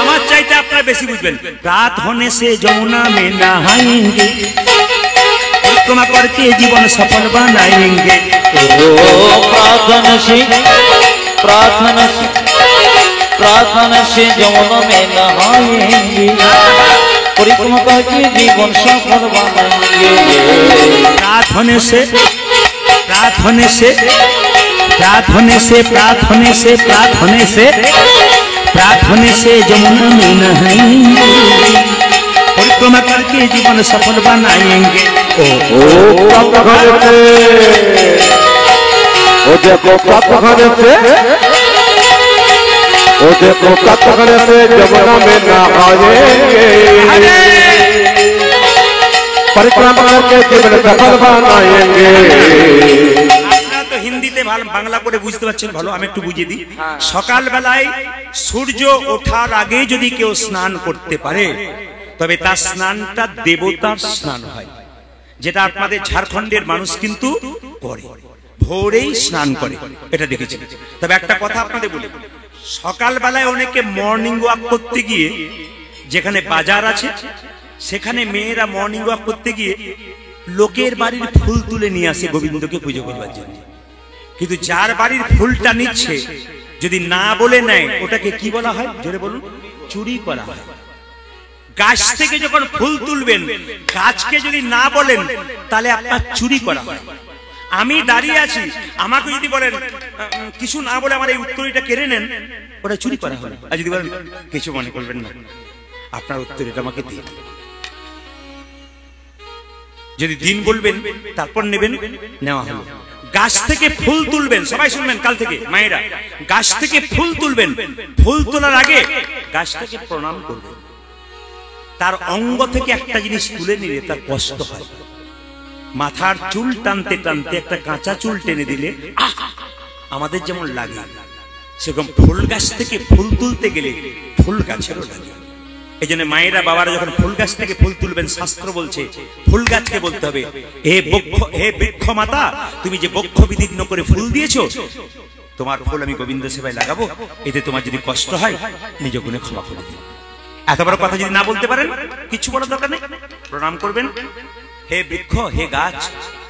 আমার চাইতে আপনারা বেশি বুঝবেন। রাত होने से যমুনা में नहाएंगे परिक्रमा करके जीवन सफल बनाएंगे। ओ प्रार्थना से यमुना में नहाएंगे परिक्रमा करके जीवन सफल बनाएंगे। रात होने से यमुना में नहाएंगे परिक्रमा करके जीवन सफल बनाएंगे। ओ देखो पत्थर से जमुना में नहाएंगे परिक्रमा करके जीवन सफल बनाएंगे। তো হিন্দিতে ভালো বাংলা করে বুঝতে পারছেন ভালো, আমি একটু বুঝিয়ে দিই। সকাল বেলায় সূর্য ওঠার আগে যদি কেউ স্নান করতে পারে তবে তার স্নানটা দেবতার স্নান হয়, যেটা আপনাদের ঝাড়খণ্ডের মানুষ কিন্তু করে, ভোরেই স্নান করে, এটা দেখেছি। তবে একটা কথা আপনাদের বলি, সকাল বেলায় অনেকে মর্নিং ওয়াক করতে গিয়ে, যেখানে বাজার আছে সেখানে মেয়েরা মর্নিং ওয়াক করতে গিয়ে লোকের বাড়ির ফুল তুলে নিয়ে আসে গোবিন্দকে পুজো করবার জন্য। কিন্তু যার বাড়ির ফুলটা নিচ্ছে যদি না বলে নেয় ওটাকে কি বলা হয় জোরে বলুন? চুরি করা হয়। গাছ থেকে যখন ফুল তুলবেন গাছকে যদি না বলেন তাহলে আপনার চুরি করা হয়। আমি দাঁড়িয়ে আছি, আমাকে যদি বলেন কিছু না বলে আমার এই উত্তরটা কেড়ে নেন, ওটা চুরি করা হয়। আর যদি বলেন কিছু মনে করবেন না, আপনার উত্তরটা আমাকে দিন, যদি দিন বলবেন তারপর নেবেন, নেওয়া হলো। গাছ থেকে ফুল তুলবেন, সবাই শুনবেন কাল থেকে মায়েরা, গাছ থেকে ফুল তুলবেন, ফুল তোলার আগে গাছটাকে প্রণাম করবেন। তার অঙ্গ থেকে একটা জিনিস তুলে নিলে তার কষ্ট হয়। মাথার চুল টানতে টানতে একটা কাঁচা চুল টেনে দিলে আমাদের যেমন লাগে, সেরকম ফুল গাছ থেকে ফুল তুলতে গেলে ফুল গাছেরও লাগে। এই জন্য মায়েরা বাবারা যখন ফুল গাছ থেকে ফুল তুলবেন, শাস্ত্র বলছে ফুল গাছকে বলতে হবে, হে বৃক্ষ মাতা, তুমি যে বক্ষ বিদীর্ণ করে ফুল দিয়েছো, তোমার ফুল আমি গোবিন্দ সেবায় লাগাবো, এতে তোমার যদি কষ্ট হয় নিজ গুণে ক্ষমা করে দিন। এত বড় কথা যদি না বলতে পারেন কিছু বলার দরকার নেই, প্রণাম করবেন, হে বৃক্ষ, হে গাছ,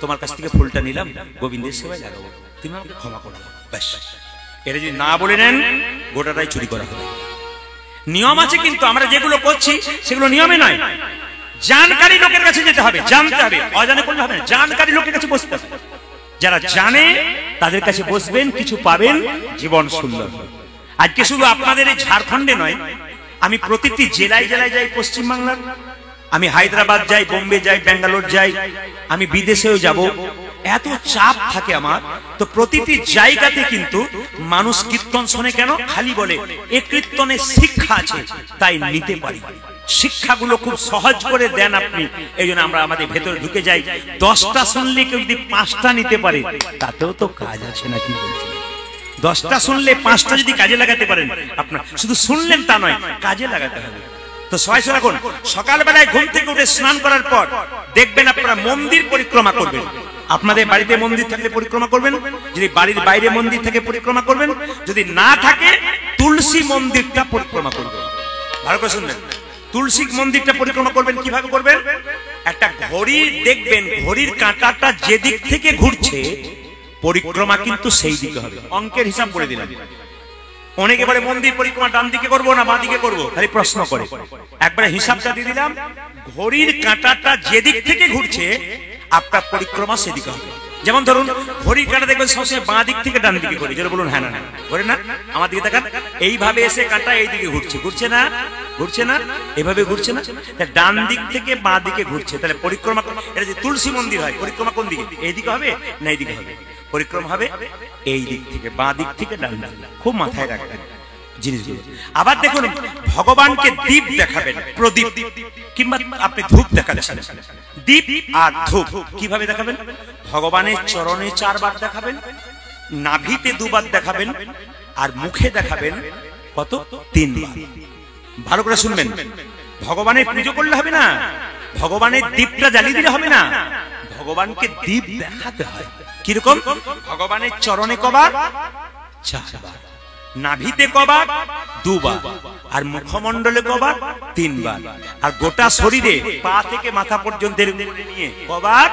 তোমার কাছ থেকে ফুলটা নিলাম, গোবিন্দের সেবায় লাগাবো, তুমি আমাকে ক্ষমা করো, ব্যাস। এটা যদি না বলে নেন গোটাটাই চুরি করা হবে। নিয়ম আছে, কিন্তু আমরা যেগুলো করছি সেগুলো নিয়মে নয়। জানকারী লোকের কাছে যেতে হবে, জানতে হবে, অজানে করলে হবে না। জানকারী লোকের কাছে বসতে হবে, যারা জানে তাদের কাছে বসবেন, কিছু পাবেন, জীবন সুন্দর। আজকে শুধু আপনাদের এই ঝাড়খণ্ডে নয়, আমি প্রতিটি জেলায় জেলায় যাই, পশ্চিম বাংলার, আমি হায়দ্রাবাদ যাই, বোম্বে যাই, ব্যাঙ্গালোর যাই, আমি বিদেশেও যাব। এত চাপ থাকে আমার, তো প্রতিটি জায়গাতে কিন্তু মানুষ কীর্তন শোনে কেন? খালি বলে এ কীর্তনের শিক্ষা আছে তাই নিতে পারি। শিক্ষাগুলো খুব সহজ করে দেন আপনি, এই জন্য আমরা আমাদের ভেতরে ঢুকে যাই। 10টা শুনলে কেউ যদি 5টা নিতে পারে তাতেও তো কাজ আছে নাকি? 10টা শুনলে 5টা যদি কাজে লাগাতে পারেন, আপনার শুধু শুনলেন তা নয়, কাজে লাগাতে হবে। তো সবাই রাখুন, সকালবেলায় ঘুম থেকে উঠে স্নান করার পর দেখবেন আপনারা মন্দির পরিক্রমা করবেন। আপনাদের বাড়িতে মন্দির থাকলে পরিক্রমা করবেন, যদি বাড়ির বাইরে মন্দির থাকে পরিক্রমা করবেন, যদি না থাকে তুলসী মন্দিরটা পরিক্রমা করবেন। ভালো করে শুনবেন, তুলসী মন্দিরটা পরিক্রমা করবেন। কিভাবে করবেন? একটা ঘড়ি দেখবেন, ঘড়ির কাঁটাটা যেদিক থেকে ঘুরছে পরিক্রমা কিন্তু সেই দিকে হবে। অঙ্কের হিসাব করে দিলাম। অনেকে বলে মন্দির পরিক্রমা ডান দিকে করবো না বাঁ দিকে করবো, খালি প্রশ্ন করে। একবারে হিসাবটা দিয়ে দিলাম, ঘড়ির কাঁটাটা যেদিক থেকে ঘুরছে আপনার পরিক্রমা সেদিকে হবে। যেমন ধরুন ঘড়ির কাঁটা দেখবেন সবসময় বাঁ দিক থেকে ডান দিকে ঘুরে, যেটা বলুন হ্যাঁ না ঘুরে না, আমার দিকে দেখান, এইভাবে এসে কাঁটা এই দিকে ঘুরছে, ঘুরছে না? ঘুরছে না? এভাবে ঘুরছে না? ডান দিক থেকে বাঁ দিকে ঘুরছে, তাহলে পরিক্রমা, এটা যে তুলসী মন্দির হয় পরিক্রমা কোন দিকে? এই দিকে হবে না এই দিকে হবে? পরিক্রমা হবে এই দিক থেকে, বাঁ দিক থেকে ডান দিকে। খুব মাথায় রাখবেন, জিনিসগুলো। আবার দেখুন, ভগবানকে দীপ দেখাবেন, প্রদীপ কিংবা আপনি ধূপ দেখাচ্ছেন, দীপ আর ধূপ কিভাবে দেখাবেন? ভগবানের চরণে 4 বার দেখাবেন, নাভিতে 2 বার দেখাবেন, আর মুখে দেখাবেন কত? 3 বার। ভালো করে শুনবেন, ভগবানের পুজো করলে হবে না, ভগবানের দীপটা জ্বালিয়ে দিলে হবে না, ভগবানকে দীপ দেখাতে হয়। কিরকম? ভগবানের চরণে কবার? 4 বার, নাভিতে কবার? 2 বার, আর মুখমণ্ডলে কবার? 3 বার, আর গোটা শরীরে পা থেকে মাথা পর্যন্ত নিয়ে কবার?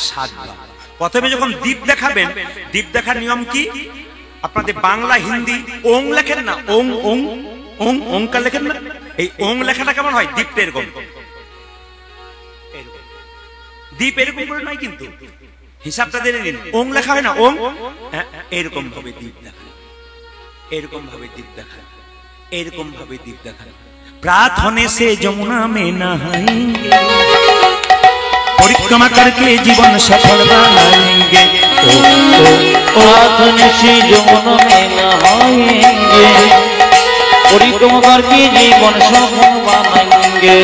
7 বার। প্রথমে যখন দীপ দেখাবেন, দীপ দেখার নিয়ম কি? আপনাদের বাংলা হিন্দি ওং লেখেন না, ওং ওং ওং ওংকার লেখেন না, এই ওং লেখাটা কেমন হয়? দীপটা এরকম, দীপ এরকম করে নয়, কিন্তু হিসাবটা জেনে নিন। ওং লেখা হয় না, ওং, এরকম ভাবে দীপ দেখান, এরকম ভাবে দীপ দেখান, এরকম ভাবে দীপ দেখান। प्रार्थने से जमुना में नहाएंगे, परिक्रमा करके जीवन सफल बनाएंगे। प्रार्थने से जमुना में नहाएंगे, परिक्रमा करके जीवन सफल बनाएंगे।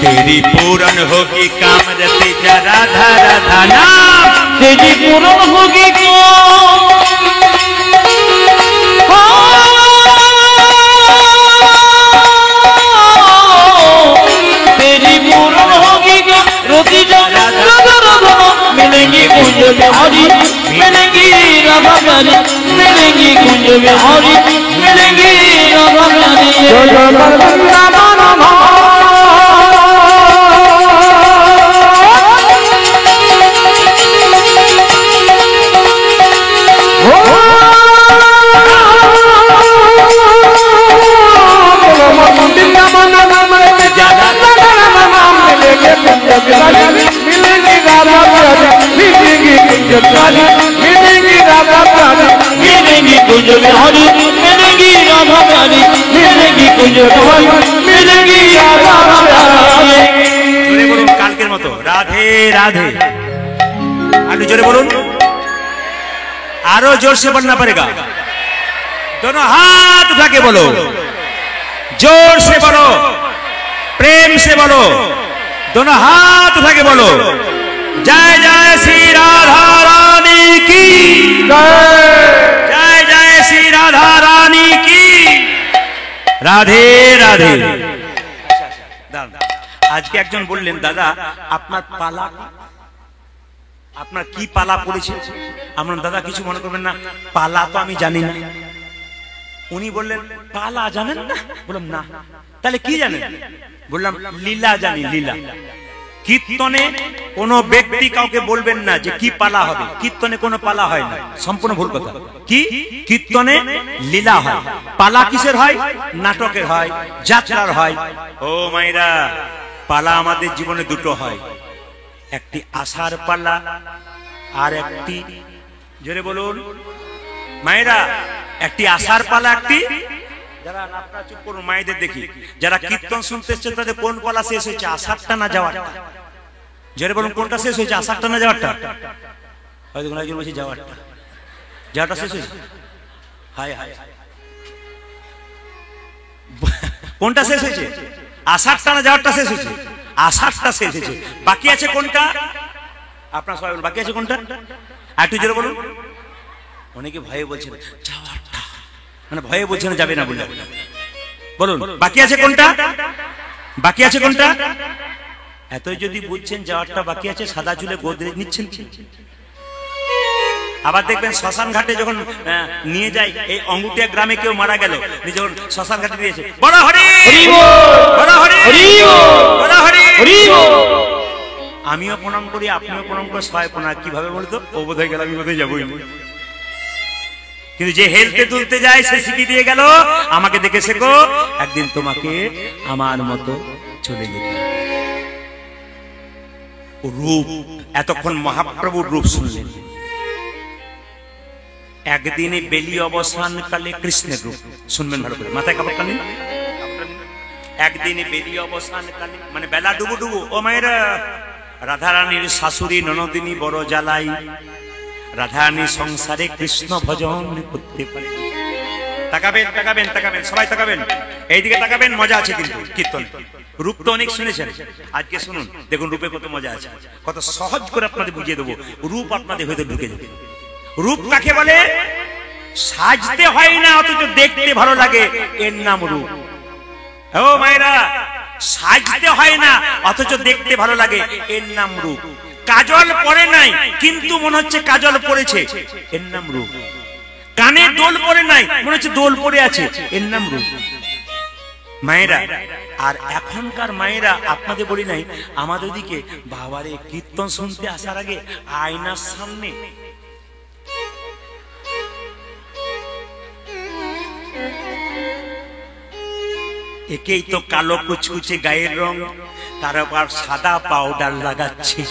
तेरी पूर्ण होगी काम रति राधा राधा नाम, तेरी पूर्ण होगी मिलेंगी कुंज बिहारी, मिलेंगी राधा प्यारी, मिलेंगी कुंज बिहारी, मिलेंगी राधा प्यारी। मिलेंगी राधा प्यारी, मिलेंगी कुंज प्यारी, मिलेंगी राधा प्यारी, मिलेंगी कुंज बिहारी, मिलेंगी राधा प्यारी, मिलेंगी कुंज बिहारी, मिलेंगी राधा प्यारी। জোরে বলুন কালকের মতো, রাধে রাধে। আরো জোরে বলুন, আরো जोर से बोलना पड़ेगा। दोनों हाथ उठा के बोलो, जोर से बोलो, प्रेम से बोलो, दोनों हाथ उठा के बोलो, जय जय श्री राधा रानी की जय, जय श्री राधा रानी की, राधे राधे। আজকে একজন বললেন, দাদা আপনার পালা, আপনার কি পালা পড়েছে? আমরা দাদা কিছু মনে করবেন না, পালা তো আমি জানি না। উনি বললেন, পালা জানেন না? বললাম না। তাহলে কি জানেন? বললাম লীলা জানি, লীলা। কীর্তনে কোন ব্যক্তি কাউকে বলবেন না যে কি পালা হবে, কীর্তনে কোনো পালা হয় না, সম্পূর্ণ ভুল কথা। কি কীর্তনে লীলা হয়, পালা কিসের হয়? নাটকের হয়, যাত্রার হয়। ও মায়েরা, পালা আমাদের জীবনে দুটো হয়, একটি আশার পালা আর একটি, জোরে বলুন মায়েরা, একটি আশার পালা, একটি, যারা আপনারা চুপ করুন, মায়েদের দেখি, যারা কীর্তন শুনতে এসছে তাদের কোন পালা শেষ হয়েছে, আশারটা না যাওয়ারটা? জোরে বলুন, কোনটা শেষ হয়েছে, আশারটা না যাওয়ারটা? হয়তো কোনো একজন বলছে যাওয়ারটা, যাওয়ারটা শেষ হয়েছে। হায় হায়, কোনটা শেষ হয়েছে? আশারটা না যাওয়ারটা শেষ হয়েছে? আশারটা শেষ হয়েছে। বাকি আছে কোনটা? আপনার সবাই বলুন, বাকি আছে কোনটা? আর একটু জোরে বলুন। অনেকে ভয়ে বলছেন যাওয়ারটা, মানে ভয়ে বলছেন যাবে না বলে। বলুন বাকি আছে কোনটা? বাকি আছে কোনটা? এতই যদি বুঝছেন যাওয়ারটা বাকি আছে, সাদা চুলে গোদরেজ নিচ্ছেন। আবার দেখবেন শ্মশান ঘাটে যখন নিয়ে যায়, এই অঙ্গুটিয়া গ্রামে কেউ মারা গেল, যখন শ্মশান ঘাটে দিয়েছে, বড় হরি বড় হরি বড় হরি, আমিও প্রণাম করি, আপনিও প্রণাম করে, সবাই প্রণাম। কিভাবে বলতো? ও বোধ হয়ে গেল, আমি বোধহয় যাবোই। কিন্তু যে হেলতে তুলতে যায় সে শিখিয়ে দিয়ে গেল, আমাকে দেখে শেখো, একদিন তোমাকে আমার মতো চলে যেতে। রূপ, এতক্ষণ মহাপ্রভুর রূপ শুনলেন, একদিনে বেলি অবসান কালে কৃষ্ণের রূপ শুনবেন ভালো করে, মাথায় কাপড়টা নিন। একদিনে বেলি অবসান কালে, মানে বেলা ডুবু ডুবু। ও মায়েরা, রাধারানীর শাশুড়ি ননদিনী বড় জ্বালাই, রাধারানী সংসারে কৃষ্ণ ভজন করতে পারে। তাকাবেন তাকাবেন তাকাবেন, সবাই তাকাবেন, এইদিকে তাকাবেন, মজা আছে কিন্তু কীর্তন। রূপ তো অনেক শুনেছেন, আজকে শুনুন, দেখুন রূপে কত মজা আছে, কত সহজ করে আপনাদের বুঝিয়ে দেবো, রূপ আপনাদের ভেতরে ঢুকে যাবে। রূপ কাকে বলে? সাজতে হয় না অথচ দেখতে ভালো লাগে, এর নাম রূপ। ও মায়েরা, সাজতে হয় না অথচ দেখতে ভালো লাগে, এর নাম রূপ। কাজল পরে নাই কিন্তু মনে হচ্ছে কাজল পরেছে, এর নাম রূপ। কানে দোল পরে নাই, মনে হচ্ছে দোল পরে আছে, এর নাম রূপ। মায়েরা, আর এখনকার মায়েরা আপনাদের বলি নাই, আমাদের দিকে বাবারে কীর্তন শুনতে আসার আগে আয়নার সামনে একেই তো কালো কুচকুচে গায়ের রং, তার আবার সাদা পাউডার লাগাচ্ছে।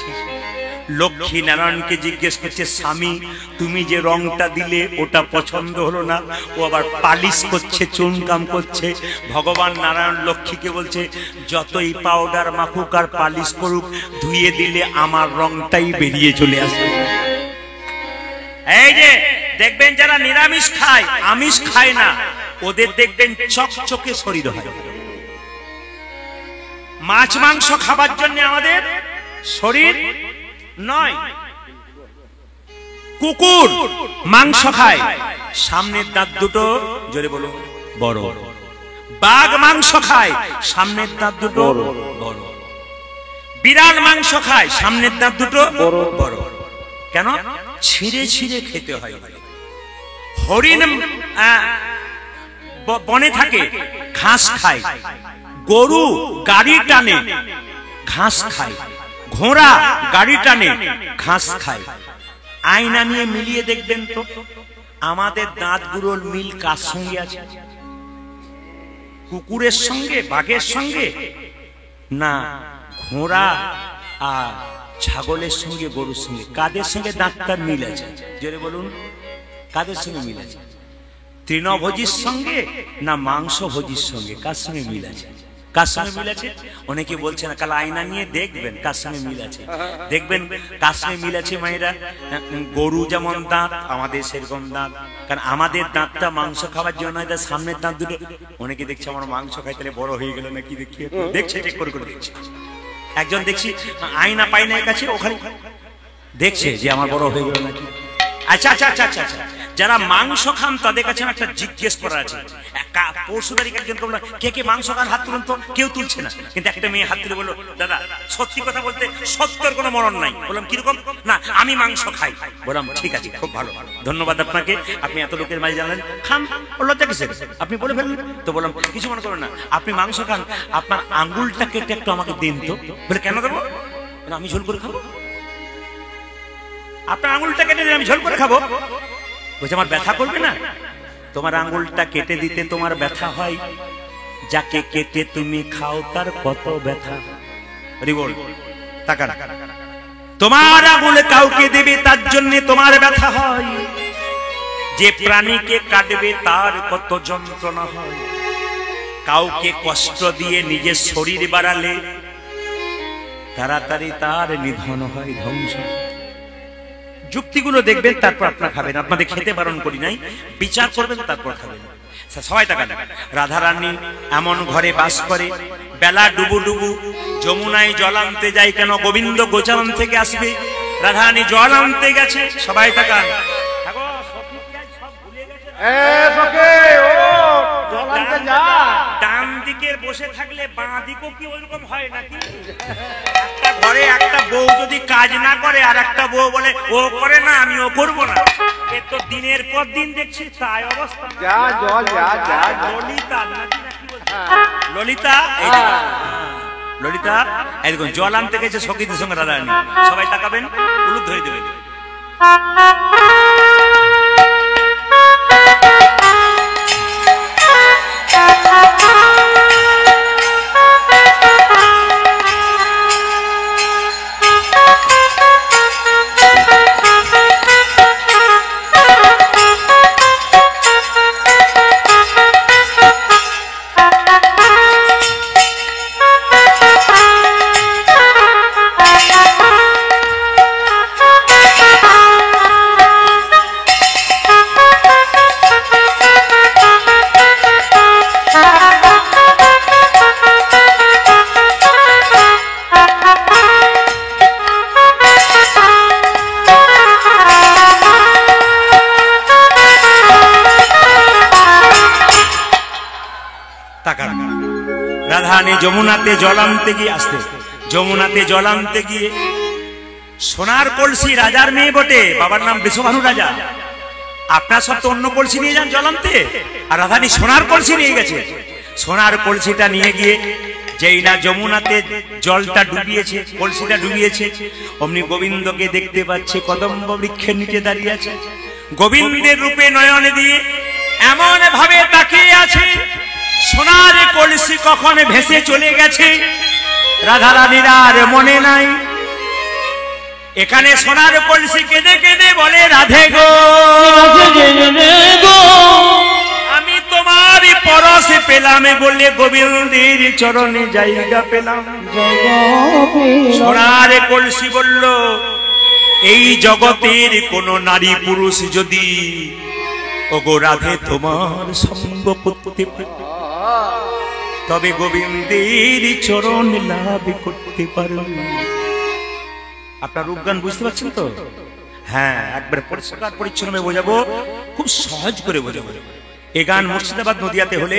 লক্ষ্মী নারায়ণকে জিজ্ঞেস করছে, স্বামী তুমি যে রংটা দিলে ওটা পছন্দ হলো না, ও আবার পালিশ করছে, চুনকাম করছে। ভগবান নারায়ণ লক্ষ্মীকে বলছে, যতই পাউডার মাখুক আর পালিশ করুক, ধুয়ে দিলে আমার রংটাই বেরিয়ে চলে আসবে। এই যে দেখবেন যারা নিরামিষ খায়, আমিষ খায় না, ওদের দেখবেন চকচকে শরীর হয়। মাছ মাংস খাবার জন্য আমাদের শরীর নয়। কুকুর মাংস খায়, সামনের দাঁত দুটো, জোরে বলো, বড়। বাঘ মাংস খায়, সামনের দাঁত দুটো বড়। বিড়াল মাংস খায়, সামনের দাঁত দুটো বড়। কেন? ছিঁড়ে ছিঁড়ে খেতে হয়। হরিণ বনে থাকে, ঘাস খায়। গরু গাড়ি টানে, ঘাস খায়। ঘোড়া গাড়ি টানে, ঘাস খায়। আয়না নিয়ে মিলিয়ে দেখবেন তো আমাদের দাঁতগুলোর মিল কার সঙ্গে আছে? কুকুরের সঙ্গে, বাঘের সঙ্গে না, ঘোড়া আর ছাগলের সঙ্গে, গরুর সঙ্গে। কাদের সঙ্গে দাঁতটার মিল আছে? জোরে বলুন, কাদের সঙ্গে মিল আছে? তৃণভোজীর সঙ্গে না মাংস ভোজীর সঙ্গে? কার সঙ্গে মিল আছে? কার সঙ্গে মিল আছে? অনেকে বলছে না, কাল আয়না নিয়ে দেখবেন কার সঙ্গে মিল আছে। দেখবেন কার সঙ্গে মিল আছে মায়েরা। গরু যেমন দাঁত, আমাদের সেরকম দাঁত। কারণ আমাদের দাঁতটা মাংস খাওয়ার জন্য, সামনের দাঁত দুটো। অনেকে দেখছে আমার মাংস খাই, তাহলে বড় হয়ে গেল নাকি, দেখি দেখছে, চেক করে করে দেখছে। একজন দেখছি আয়না পায়নার কাছে, ওখানে দেখছে যে আমার বড় হয়ে গেল নাকি। আচ্ছা আচ্ছা আচ্ছা আচ্ছা আচ্ছা, যারা মাংস খান তাদের কাছে একটা জিজ্ঞেস করা আছে। পরশু তারিখ একজনকে বললো, কে কে মাংস খান হাত তুলুন তো। কেউ তুলছে না, কিন্তু একটা মেয়ে হাত তুলে বললো, দাদা সত্যি কথা বলতে সত্যের কোনো মরণ নাই। বললাম কিরকম? না আমি মাংস খাই। বললাম ঠিক আছে, খুব ভালো, ধন্যবাদ আপনাকে, আপনি এত লোকের মাঝে জানলেন। খান, লজ্জা কিসের? আপনি বলে ফেললেন তো। বললাম কিছু মনে করবেন না, আপনি মাংস খান, আপনার আঙ্গুলটা কেটে একটু আমাকে দিন তো। বলে কেন দেবো? আমি ঝোল করে খাবো। আপনার আঙুলটা কেটে দিলে আমি ঝোল করে খাবো? বলছে আমার ব্যথা করবে না? তোমার আঙুলটা কেটে দিতে তোমার ব্যথা হয়, যাকে কেটে তুমি খাও তার কত ব্যথা। তোমার আঙুল কাউকে দেবে তার জন্য তোমার ব্যথা হয়, যে প্রাণীকে কাটবে তার কত যন্ত্রণা হয়। কাউকে কষ্ট দিয়ে নিজের শরীর বাড়ালে তাড়াতাড়ি তার নিধন হয়, ধ্বংস। যুক্তিগুলো দেখবেন, তারপর আপনারা খাবেন। আপনাদের খেতে বারণ করি নাই, বিচার করবেন তারপর খাবেন। সবাই তাকান। রাধারানী এমন ঘরে বাস করে, বেলা ডুবু ডুবু যমুনায় জল আনতে যায়। কেন? গোবিন্দ গোচারণ থেকে আসবে, রাধারানী জল আনতে গেছে। সবাই তাকান। ডান দিকের বসে থাকলে বাঁ দিকও কি ওইরকম হয় নাকি? একটা ঘরে একটা বউ যদি কাজ না করে আর একটা বউ বলে ও করে না আমিও করবো না, এ তো দিনের পর দিন দেখছি তাই অবস্থা। ললিতা ললিতা ললিতা এই দেখুন জল আনতে গেছে সখীদের সঙ্গে রাধারানী। সবাই তাকাবেন, হলুদ ধরে দেবেন। তাকান। রাধারানী যমুনাতে জল আনতে গিয়ে আসতে, যমুনাতে জল আনতে গিয়ে সোনার কলসি, রাজার মেয়ে বটে, বাবার নাম বৃষভানু রাজা। আপনার সব তো অন্য কলসি নিয়ে যান জল আনতে, আর রাধারানী সোনার কলসি নিয়ে গেছে। সোনার কলসিটা নিয়ে গিয়ে যেই না যমুনাতে জলটা ডুবিয়েছে, কলসিটা ডুবিয়েছে, অমনি গোবিন্দকে দেখতে পাচ্ছে কদম্ব বৃক্ষের নিচে দাঁড়িয়ে আছে। গোবিন্দের রূপে নয়নে দিয়ে এমন ভাবে তাকিয়ে আছে, সোনার কলসি কখন ভেসে চলে গেছে রাধারানীর আর মনে নাই। এখানে সোনার কলসি কেঁদে কেঁদে বলে, রাধে গো আমি তোমারই পরশ পেলাম বলে গোবিন্দের চরণে জায়গা পেলাম। সোনার কলসি বলল, এই জগতের কোন নারী পুরুষ যদি ওগো রাধে তোমার সঙ্গ করতে পারে, তবে গোবিন্দের চরণ লাভ করতে পারবে। আপনার রূপগান বুঝতে পারছেন তো? হ্যাঁ, একবার পরিষ্কার পরিচ্ছন্ন বোঝাবো, খুব সহজ করে বোঝাবো। এই গান মুর্শিদাবাদ নদিয়াতে হলে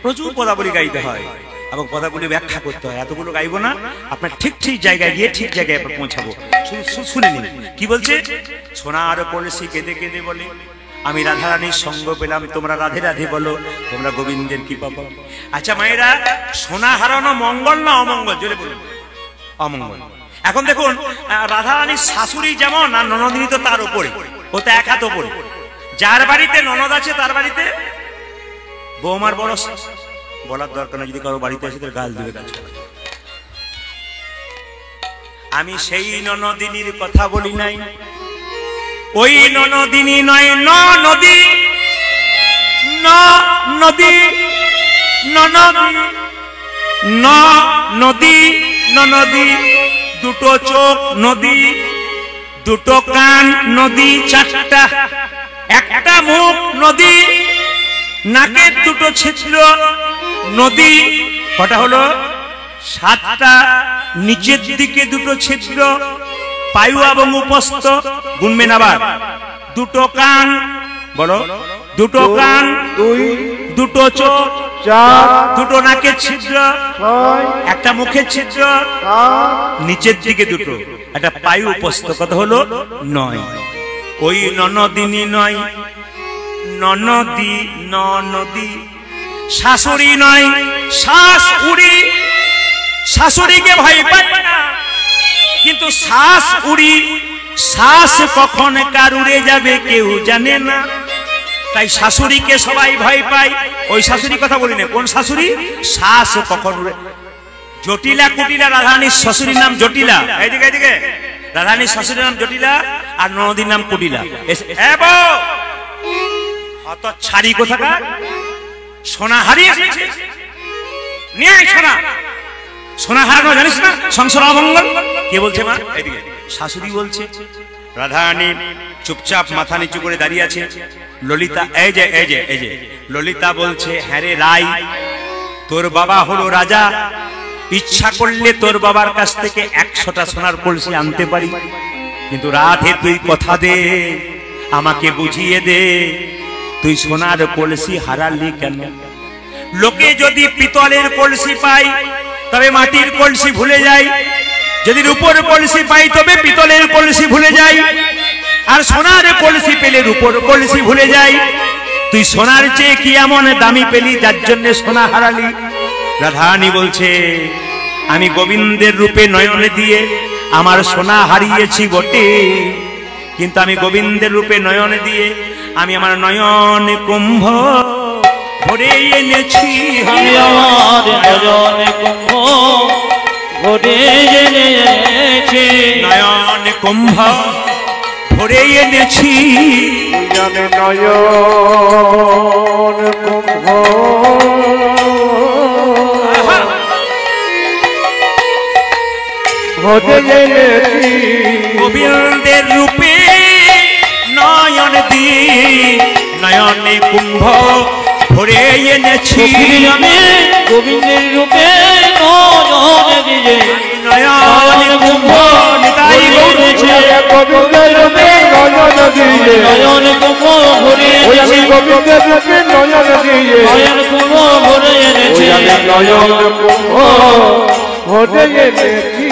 প্রচুর পদাবলী গাইতে হয় এবং পদাবলী ব্যাখ্যা করতে হয়। এতগুলো গাইবো না, আপনার ঠিক ঠিক জায়গায় গিয়ে ঠিক জায়গায় পৌঁছাবো। শুনে নিন কি বলছে। সোনার কলসি কেঁদে কেঁদে বলে, আমি রাধারানীর সঙ্গ পেলাম, তোমরা রাধে রাধে বলো, তোমরা গোবিন্দের কি পাবো। আচ্ছা মায়েরা, সোনা হারানো মঙ্গল না অমঙ্গল? জোরে বলুন। অমঙ্গল। এখন দেখুন, রাধারানীর শাশুড়ি যেমন, আর ননদিনী তো তার উপরে, ও তো এক হাত উপরে। যার বাড়িতে ননদ আছে তার বাড়িতে বৌমার বড়, বলার দরকার না, যদি কারো বাড়িতে আসে তার গাল দিবে। আমি সেই ননদিনীর কথা বলি নাই, ওই ননদিনী নয়, নদী নদী নদী নদী, দুটো চোখ নদী, দুটো কান নদী, চারটা, একটা মুখ নদী, নাকের দুটো ছিদ্র নদী, কটা হলো? সাতটা, নিচের দিকে দুটো ছিদ্র, পায়ু এবং উপস্থ, গুনবেন আবার। দুটো কান, বলো, দুটো কান, দুটো চোখ, দুটো নাকের ছিদ্র, একটা মুখের ছিদ্র, নিচের দিকে দুটো, একটা পায়ু উপস্থ, কত হলো? 9। ওই ননদিনী নয়, ননদী নদী, শাশুড়ি নয়, শাশুড়ি। শাশুড়িকে ভয় পায় না, কিন্তু শ্বাস উড়ি, শ্বাস কখন কার উড়ে যাবে কেউ জানে না। তাই শাশুড়িকে সবাই ভয় পায়। ওই শাশুড়ি কথা বলি না, কোন শাশুড়ি? শ্বাস কখন উড়ে। জটিলা কুটিলা, রাধারানীর শ্বশুরির নাম জটিলা। এইদিকে এইদিকে, রাধারানীর শ্বশুরের নাম জটিলা আর নদীর নাম কুটিলা। অত ছাড়ি কোথাকার, সোনা হারিয়ে নিয়ে সোনা, সোনা হারানো জানিস না, সংসার অমঙ্গল। কে বলছে মা? এদিকে শাশুড়ি বলছে। রাধারানী চুপচাপ মাথা নিচু করে দাঁড়িয়ে আছে। ললিতা, এই যে এই যে এই যে ললিতা বলছে, হ্যাঁ রে রাই, তোর বাবা হলো রাজা, ইচ্ছা করলে তোর বাবার কাছ থেকে 100টা সোনার কলসি আনতে পারি, কিন্তু রাধে তুই কথা দে, আমাকে বুঝিয়ে দে, তুই সোনার কলসি হারালি কেন? লোকে যদি পিতলের কলসি পাই তবে মাটির কলসি ভুলে যায়, যদি রূপোর কলসি পাই তবে পিতলের কলসি ভুলে যায়, আর সোনার কলসি পেলে রূপোর কলসি ভুলে যায়। তুই সোনার চেয়ে কি এমন দামি পেলি যার জন্য সোনা হারালি? রাধারানী বলছে, আমি গোবিন্দের রূপে নয়নে দিয়ে আমার সোনা হারিয়েছি বটে, কিন্তু আমি গোবিন্দের রূপে নয়নে দিয়ে আমি আমার নয়ন কুম্ভ ভরে এনেছি। আমি আমার নয়ন কুম্ভ ভরে এনেছি, নয়ন কুম্ভ ভরে এনেছি, নয়ন কুম্ভ ভরে এনেছি, গোবিন্দের রূপে নয়ন দিয়ে নয়নে কুম্ভ ভরে এনেছি। আমি গোবিন্দের রূপে নয়ন দিয়ে নয়ন কুম্ভ নিতাই গৌরছে, গোবিন্দের রূপে নয়ন দিয়ে, নয়ন কুম্ভ ভরে আমি গোবিন্দের রূপে নয়ন দিয়ে, নয়ন কুম্ভ ভরে ওই আমি নয়ন কুম্ভ ভরে এনেছি